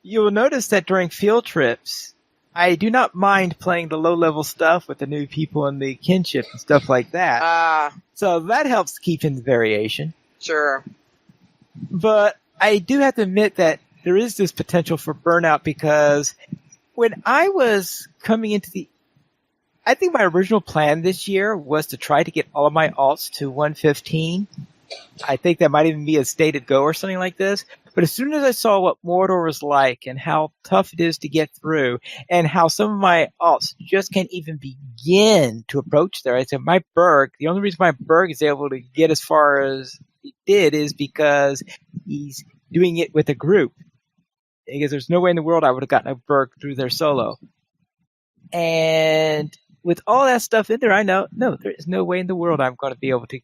you'll notice that during field trips, I do not mind playing the low-level stuff with the new people and the kinship and stuff like that. So that helps keep in the variation. Sure. But I do have to admit that there is this potential for burnout because when I was coming into I think my original plan this year was to try to get all of my alts to 115. I think that might even be a stated goal or something like this. But as soon as I saw what Mordor was like and how tough it is to get through and how some of my alts just can't even begin to approach there, I said, the only reason my Berg is able to get as far as it did is because he's doing it with a group. Because there's no way in the world I would have gotten a Berg through their solo. And with all that stuff in there, I know, no, there is no way in the world I'm going to be able to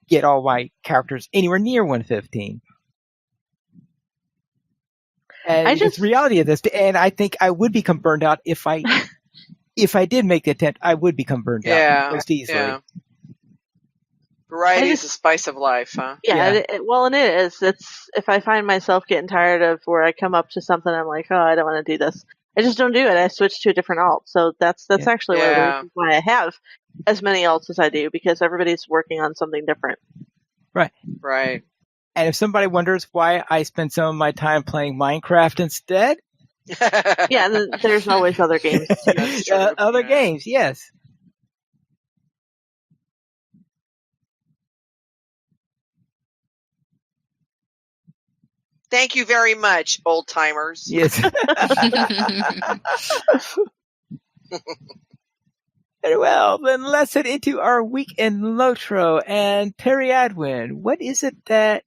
get all my characters anywhere near 115. And it's the reality of this, and I think I would become burned out if I did make the attempt. I would become burned out most easily. Yeah. Variety is the spice of life, huh? Yeah. And it is. It's if I find myself getting tired of where I come up to something, I'm like, oh, I don't want to do this. I just don't do it. I switch to a different alt. So that's actually one of the reasons why I have as many alts as I do, because everybody's working on something different. Right. And if somebody wonders why I spend some of my time playing Minecraft instead, Yeah, and then there's always other games. That's true. Other Yeah. games, yes. Thank you very much, old timers. Yes. Very well, then let's head into our weekend Lotro. And Terry Adwin, what is it that...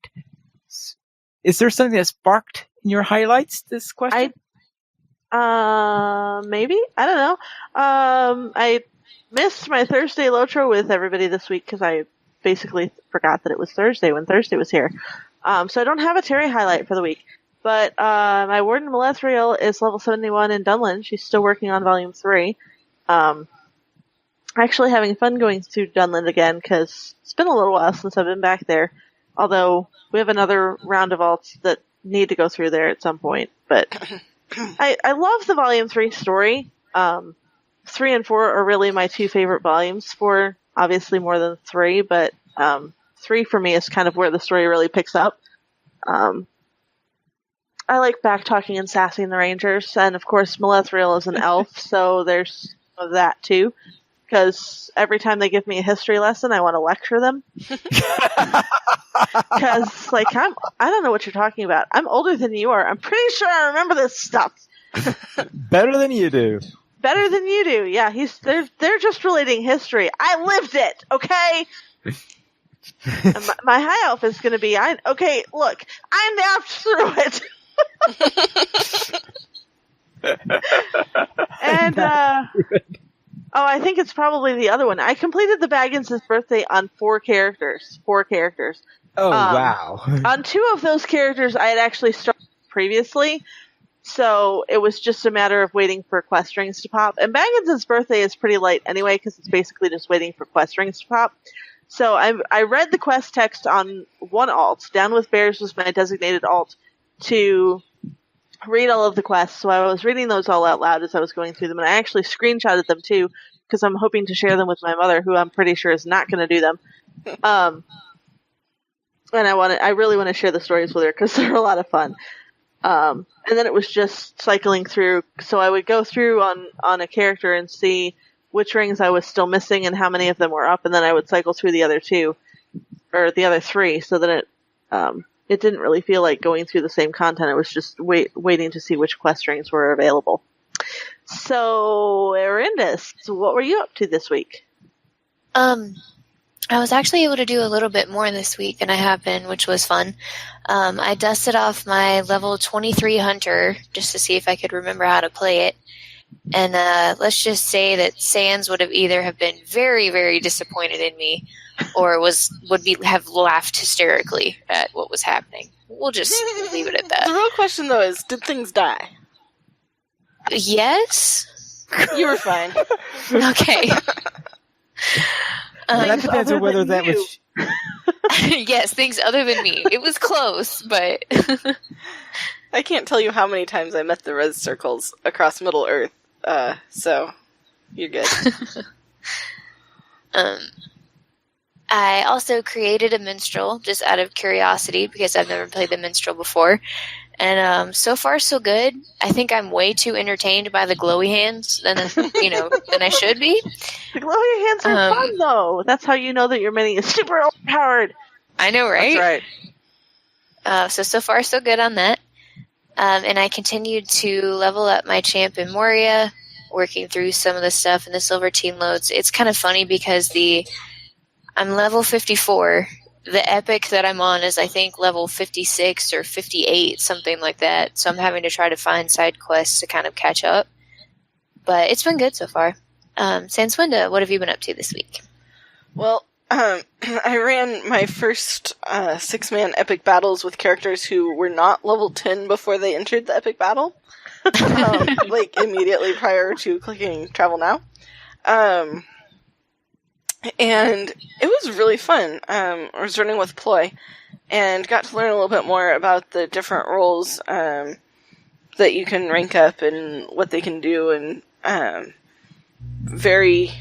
Is there something that sparked in your highlights this question? Maybe? I don't know. I missed my Thursday Lotro with everybody this week because I basically forgot that it was Thursday when Thursday was here. So I don't have a Terry highlight for the week. But my Warden Malethriel is level 71 in Dunland. She's still working on Volume 3. Actually having fun going through Dunland again because it's been a little while since I've been back there. Although we have another round of alts that need to go through there at some point. But I love the Volume 3 story. 3 and 4 are really my two favorite volumes. 4, obviously more than 3, but 3 for me is kind of where the story really picks up. I like backtalking and sassing the Rangers, and of course Malethriel is an elf, so there's that too. Because every time they give me a history lesson, I want to lecture them. Because, like, I don't know what you're talking about. I'm older than you are. I'm pretty sure I remember this stuff. Better than you do. Better than you do. Yeah, they're just relating history. I lived it, okay? my high elf is going to be, okay, look, I napped through it. And, I think it's probably the other one. I completed the Baggins' birthday on 4 characters. Oh, wow. On 2 of those characters, I had actually started previously, so it was just a matter of waiting for quest rings to pop. And Baggins' birthday is pretty light anyway, because it's basically just waiting for quest rings to pop. So I read the quest text on one alt. Down with Bears was my designated alt to read all of the quests. So I was reading those all out loud as I was going through them, and I actually screenshotted them too, because I'm hoping to share them with my mother, who I'm pretty sure is not going to do them. And I really want to share the stories with her because they're a lot of fun. And then it was just cycling through. So I would go through on a character and see which rings I was still missing and how many of them were up, and then I would cycle through the other 2 or the other 3, so that it didn't really feel like going through the same content. It was just waiting to see which quest rings were available. So, Erindis, what were you up to this week? I was actually able to do a little bit more this week than I have been, which was fun. I dusted off my level 23 Hunter just to see if I could remember how to play it. And let's just say that Sans would have either have been very, very disappointed in me or have laughed hysterically at what was happening. We'll just leave it at that. The real question, though, is did things die? Yes? You were fine. Okay. That depends on whether that was... Yes, things other than me. It was close, but... I can't tell you how many times I met the res circles across Middle Earth, so you're good. I also created a minstrel just out of curiosity because I've never played the minstrel before. And so far, so good. I think I'm way too entertained by the glowy hands than I should be. The glowy hands are fun, though. That's how you know that your mini is super overpowered. I know, right? That's right. So far, so good on that. And I continued to level up my champ in Moria, working through some of the stuff in the Silver Team loads. It's kind of funny because I'm level 54. The epic that I'm on is, I think, level 56 or 58, something like that. So I'm having to try to find side quests to kind of catch up. But it's been good so far. Sanswinda, what have you been up to this week? Well, I ran my first 6-man epic battles with characters who were not level 10 before they entered the epic battle. Immediately prior to clicking Travel Now. And it was really fun. I was running with Ploy and got to learn a little bit more about the different roles that you can rank up and what they can do, and very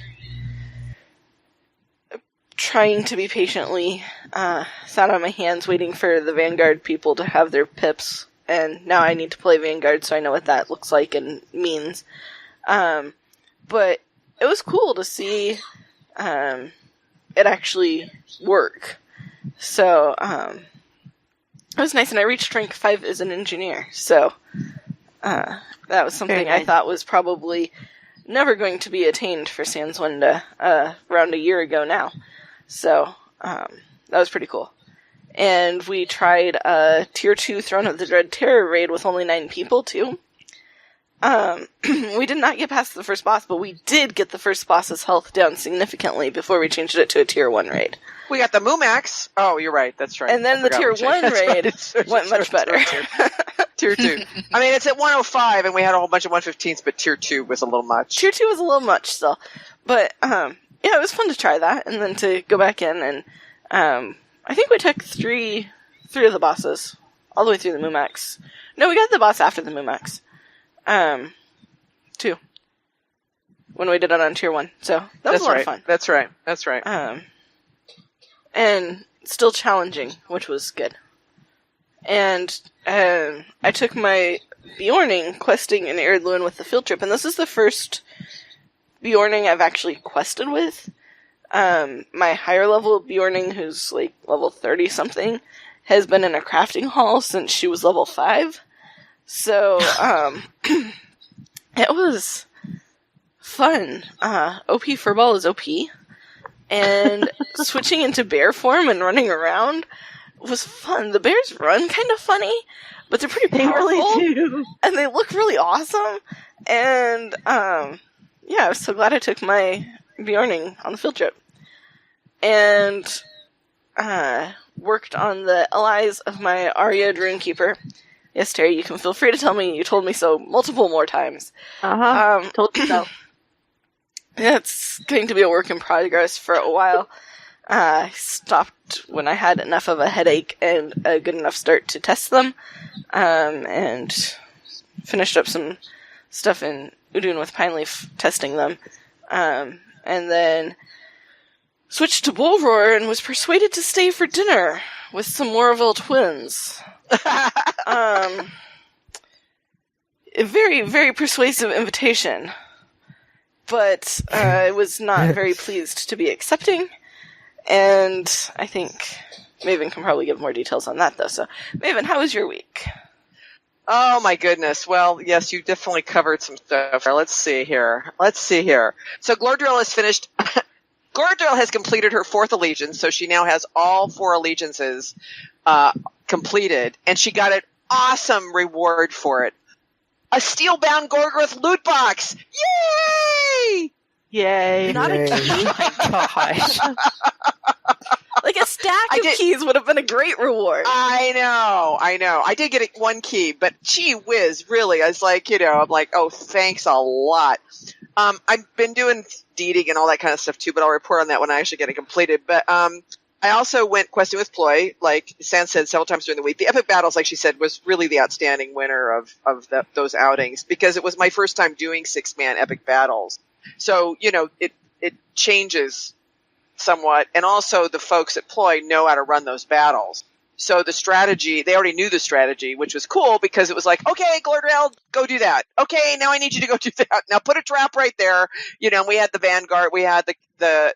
trying to be patiently sat on my hands waiting for the Vanguard people to have their pips and now I need to play Vanguard, so I know what that looks like and means. But it was cool to see it actually work. So it was nice, and I reached rank 5 as an engineer, so that was something I thought was probably never going to be attained for Sans Wenda around a year ago now. So that was pretty cool. And we tried a Tier 2 Throne of the Dread Terror raid with only 9 people, too. We did not get past the first boss, but we did get the first boss's health down significantly before we changed it to a Tier 1 raid. We got the Mumax. Oh, you're right. That's right. And then the Tier 1 raid went much better. Tier 2. I mean, it's at 105, and we had a whole bunch of 115s, but Tier 2 was a little much. Tier 2 was a little much still. But, yeah, it was fun to try that, and then to go back in, and I think we took three of the bosses, all the way through the Mumax. No, we got the boss after the Mumax. 2. When we did it on Tier 1. So, that was a lot of fun. That's right. And still challenging, which was good. And I took my Bjorning questing in Erdluin with the field trip, and this is the first Bjorning I've actually quested with. My higher level Bjorning, who's like level 30 something, has been in a crafting hall since she was level 5. So, it was fun. OP Furball is OP. And switching into bear form and running around was fun. The bears run kind of funny, but they're pretty powerful. They really do. And they look really awesome. And, yeah, I was so glad I took my Bjorning on the field trip. And, worked on the allies of my Arya Runekeeper. Yes, Terry, you can feel free to tell me you told me so multiple more times. Told you so. It's going to be a work in progress for a while. I stopped when I had enough of a headache and a good enough start to test them, and finished up some stuff in Udun with Pineleaf testing them, and then switched to Bullroar and was persuaded to stay for dinner with some Moraville twins. A very, very persuasive invitation. But I was not very pleased to be accepting, and I think Maven can probably give more details on that, though. So, Maven, how was your week? Oh, my goodness. Well, yes, you definitely covered some stuff. Let's see here. So, Glordrill has finished... Glordrill has completed her 4th allegiance, so she now has all 4 allegiances completed, and she got an awesome reward for it. A steel-bound Gorgoroth loot box! Yay! Yay. Not a key? Oh my gosh. Like a stack of keys would have been a great reward. I know. I did get 1 key, but gee whiz, really. I was like, I'm like, oh, thanks a lot. I've been doing deeding and all that kind of stuff too, but I'll report on that when I actually get it completed. But I also went questing with Ploy, like San said several times during the week. The Epic Battles, like she said, was really the outstanding winner of those outings, because it was my first time doing 6-man Epic Battles. So, it changes somewhat. And also the folks at Ploy know how to run those battles. So the strategy, they already knew the strategy, which was cool, because it was like, okay, Glordrill, go do that. Okay, now I need you to go do that. Now put a trap right there. We had the Vanguard, we had the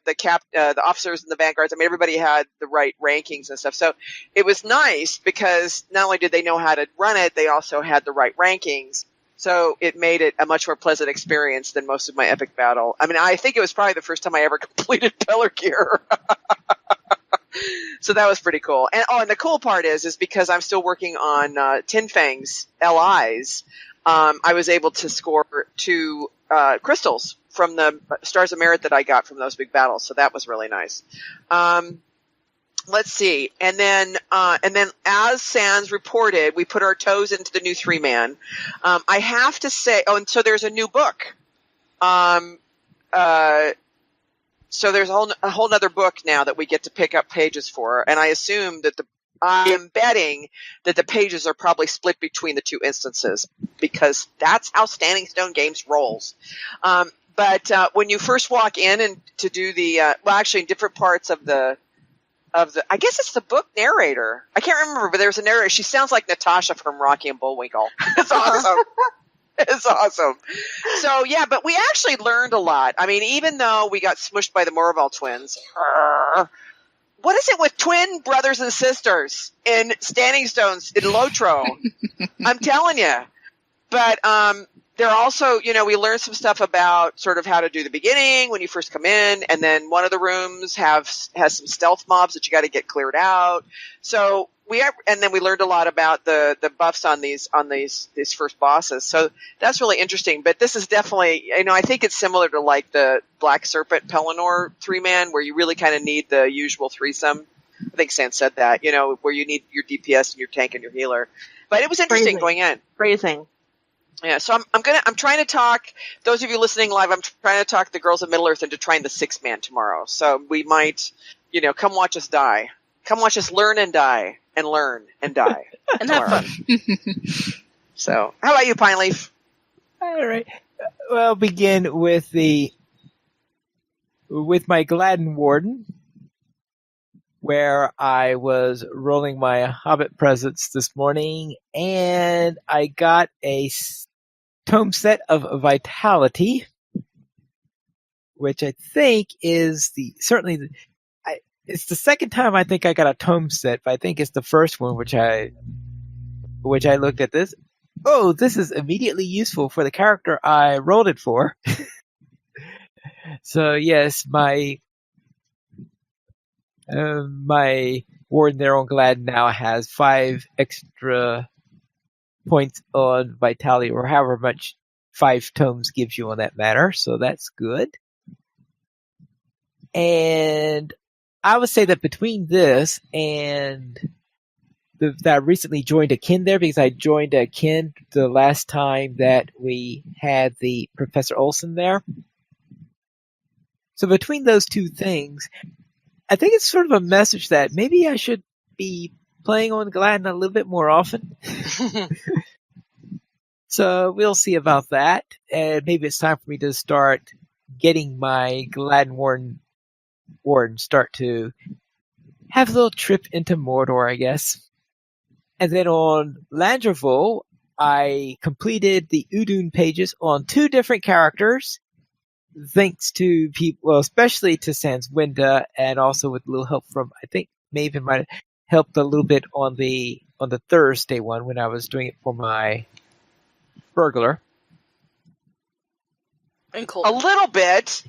officers in the Vanguards. I mean, everybody had the right rankings and stuff. So it was nice, because not only did they know how to run it, they also had the right rankings. So it made it a much more pleasant experience than most of my Epic Battle. I mean, I think it was probably the first time I ever completed Pelargear. So that was pretty cool. And the cool part is because I'm still working on Tin Fang's LIs, I was able to score 2 crystals from the Stars of Merit that I got from those big battles. So that was really nice. Let's see. And then as Sans reported, we put our toes into the new 3-man. I have to say, and so there's a new book. So there's a whole nother book now that we get to pick up pages for, and I assume that I am betting that the pages are probably split between the 2 instances, because that's how Standing Stone Games rolls. But when you first walk in and to do the, actually in different parts of the I guess it's the book narrator. I can't remember, but there's a narrator. She sounds like Natasha from Rocky and Bullwinkle. It's awesome. It's awesome. So yeah, but we actually learned a lot. I mean, even though we got smushed by the Morval twins, what is it with twin brothers and sisters in Standing Stones in Lotro? I'm telling you. But they're also, we learned some stuff about sort of how to do the beginning when you first come in, and then one of the rooms has some stealth mobs that you got to get cleared out. So and then we learned a lot about the buffs on these first bosses. So that's really interesting. But this is definitely, I think it's similar to like the Black Serpent Pelennor 3-man, where you really kind of need the usual threesome. I think Sans said that, where you need your DPS and your tank and your healer. But it was interesting going in. Phrasing. Yeah, so I'm trying to talk, those of you listening live, I'm trying to talk the girls of Middle Earth into trying the 6-man tomorrow. So we might, come watch us die. Come watch us learn and die and learn and die. And have fun. So, how about you, Pine Leaf? All right. Well, begin with my Gladden Warden, where I was rolling my Hobbit presents this morning, and I got a tome set of Vitality, which I think is it's the second time I think I got a tome set, but I think it's the first one which I looked at this. Oh, this is immediately useful for the character I rolled it for. So yes, my warden there on Glad now has 5 extra points on Vitality, or however much 5 tomes gives you on that matter, so that's good. And I would say that between this and that I recently joined a kin there, because I joined a kin the last time that we had the Professor Olsen there. So between those two things, I think it's sort of a message that maybe I should be playing on Gladden a little bit more often. So we'll see about that. And maybe it's time for me to start getting my Gladden Warden start to have a little trip into Mordor, I guess. And then on Landravul, I completed the Udun pages on 2 different characters, thanks to people, well, especially to Sans Winda, and also with a little help from, I think Maven might have helped a little bit on the Thursday one when I was doing it for my burglar. And cool. A little bit.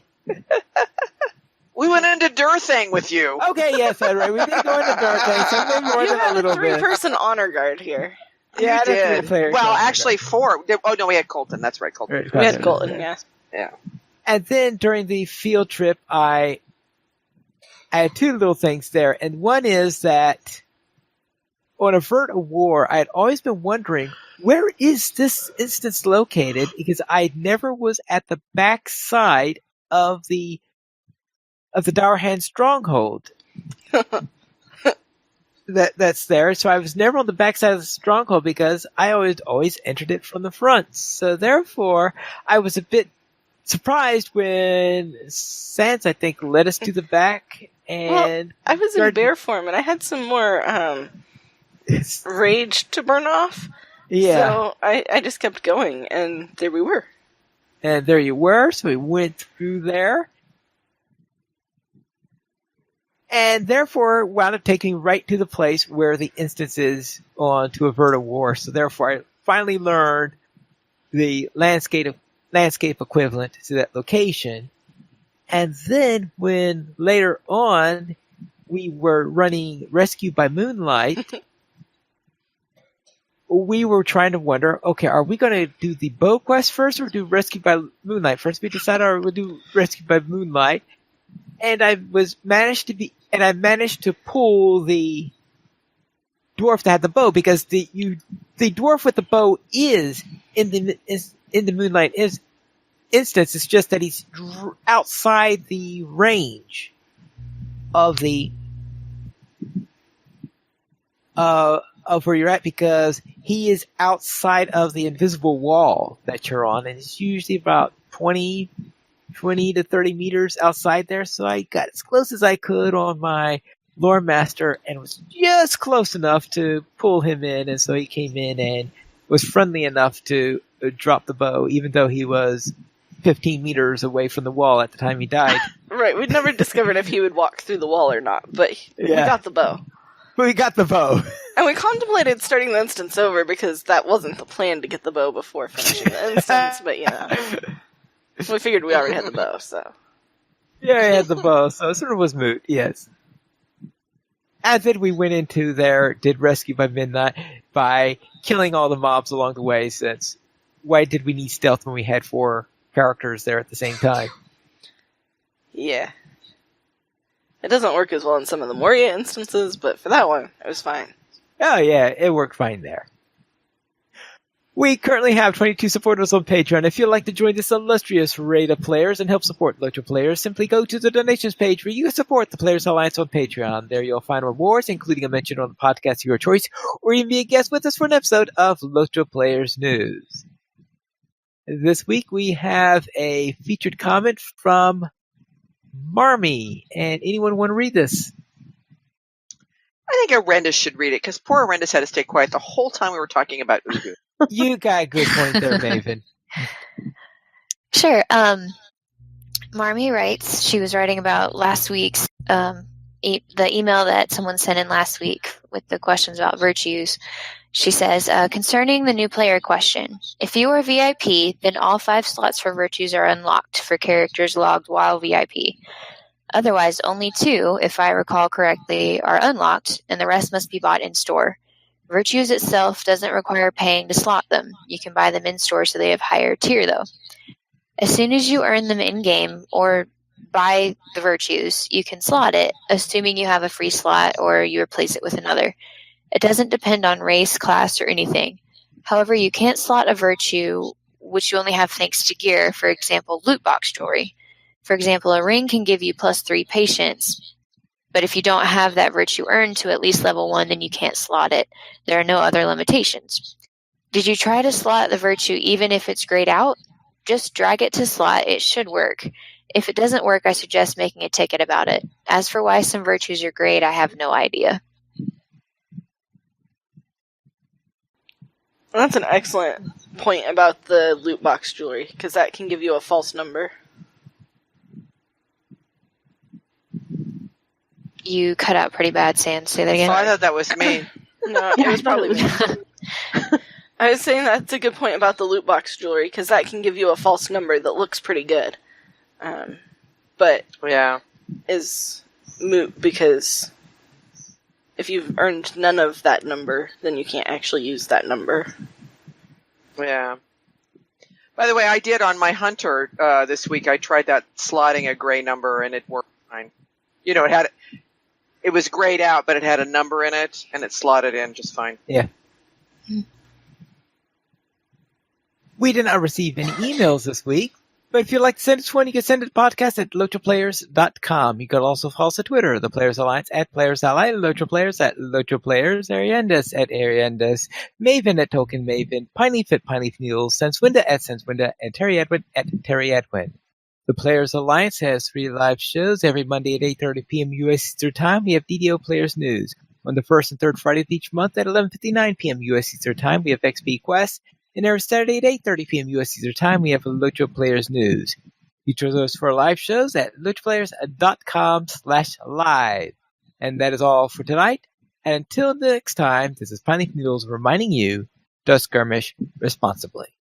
We went into Durthang with you. Okay, yes, that's right. We did go into Durthang, so maybe more You than a had a little bit. 3-person honor guard here. Yeah, You did. players. Well, actually 4. Oh no, we had Colton. That's right, Colton. Right. We had Colton, yeah. Yeah. And then during the field trip, I had 2 little things there. And one is that on Avert a War, I had always been wondering, where is this instance located? Because I never was at the back side of the Dourhan stronghold. That's there. So I was never on the backside of the stronghold because I always entered it from the front. So therefore, I was a bit surprised when Sans, I think, led us to the back. And I was in bear form, and I had some more rage to burn off. Yeah. So I just kept going, and there we were. And there you were. So we went through there. And therefore wound up taking right to the place where the instance is on to avert a war. So therefore I finally learned the landscape equivalent to that location. And then when later on we were running Rescue by Moonlight, we were trying to wonder, okay, are we going to do the bow quest first or do Rescue by Moonlight first? We decided we'll do Rescue by Moonlight. And I managed to pull the dwarf that had the bow, because the dwarf with the bow is in the Moonlight instance. It's just that he's outside the range of of where you're at, because he is outside of the invisible wall that you're on, and it's usually about 20 to 30 meters outside there. So I got as close as I could on my Lore Master and was just close enough to pull him in, and so he came in and was friendly enough to drop the bow, even though he was 15 meters away from the wall at the time he died. Right, we'd never discovered if he would walk through the wall or not, but we Yeah. got the bow. We got the bow. And we contemplated starting the instance over because that wasn't the plan to get the bow before finishing the instance, but we figured we already had the bow, so. Yeah, he had the bow, so it sort of was moot, yes. And then we went into there, did Rescue by Midnight by killing all the mobs along the way, since why did we need stealth when we had 4 characters there at the same time? Yeah. It doesn't work as well in some of the Moria instances, but for that one, it was fine. Oh yeah, it worked fine there. We currently have 22 supporters on Patreon. If you'd like to join this illustrious raid of players and help support LOTRO players, simply go to the donations page where you can support the Players Alliance on Patreon. There you'll find rewards, including a mention on the podcast of your choice, or even be a guest with us for an episode of LOTRO Players News. This week we have a featured comment from Marmy. And anyone want to read this? I think Arendis should read it, because poor Arendis had to stay quiet the whole time we were talking about Ugu. You got a good point there, Maven. Sure. Marmy writes, she was writing about last week's, the email that someone sent in last week with the questions about virtues. She says, concerning the new player question, if you are VIP, then all 5 slots for virtues are unlocked for characters logged while VIP. Otherwise, only 2, if I recall correctly, are unlocked, and the rest must be bought in store. Virtues itself doesn't require paying to slot them. You can buy them in store, so they have higher tier, though. As soon as you earn them in-game or buy the virtues, you can slot it, assuming you have a free slot or you replace it with another. It doesn't depend on race, class, or anything. However, you can't slot a virtue which you only have thanks to gear, for example, loot box jewelry. For example, a ring can give you +3 patience, but if you don't have that virtue earned to at least level 1, then you can't slot it. There are no other limitations. Did you try to slot the virtue even if it's grayed out? Just drag it to slot. It should work. If it doesn't work, I suggest making a ticket about it. As for why some virtues are grayed, I have no idea. That's an excellent point about the loot box jewelry, because that can give you a false number. You cut out pretty bad, Sans. Say that again. Oh, I thought that was me. No, it was probably me. I was saying that's a good point about the loot box jewelry, because that can give you a false number that looks pretty good. But Yeah. is moot, because if you've earned none of that number, then you can't actually use that number. Yeah. By the way, I did on my hunter this week. I tried that slotting a gray number, and it worked fine. You know, it was grayed out, but it had a number in it, and it slotted in just fine. Yeah. We did not receive any emails this week, but if you'd like to send us one, you can send it to podcast at LOTROplayers.com. You can also follow us on Twitter, the Players Alliance at Players Ally, LOTRO Players at LOTRO Players, Ariendas at Ariendas, Maven at Token Maven, Pineleaf at Pineleaf Mules, Senswinda at Senswinda, and Terry Edwin at Terry Edwin. The Players Alliance has 3 live shows every Monday at 8:30 p.m. U.S. Eastern Time. We have DDO Players News. On the first and third Friday of each month at 11:59 p.m. U.S. Eastern Time, we have XP Quest. And every Saturday at 8:30 p.m. U.S. Eastern Time, we have LOTRO Players News. You join us for live shows at LOTROplayers.com/live. And that is all for tonight. And until next time, this is Pineleaf Noodles reminding you to skirmish responsibly.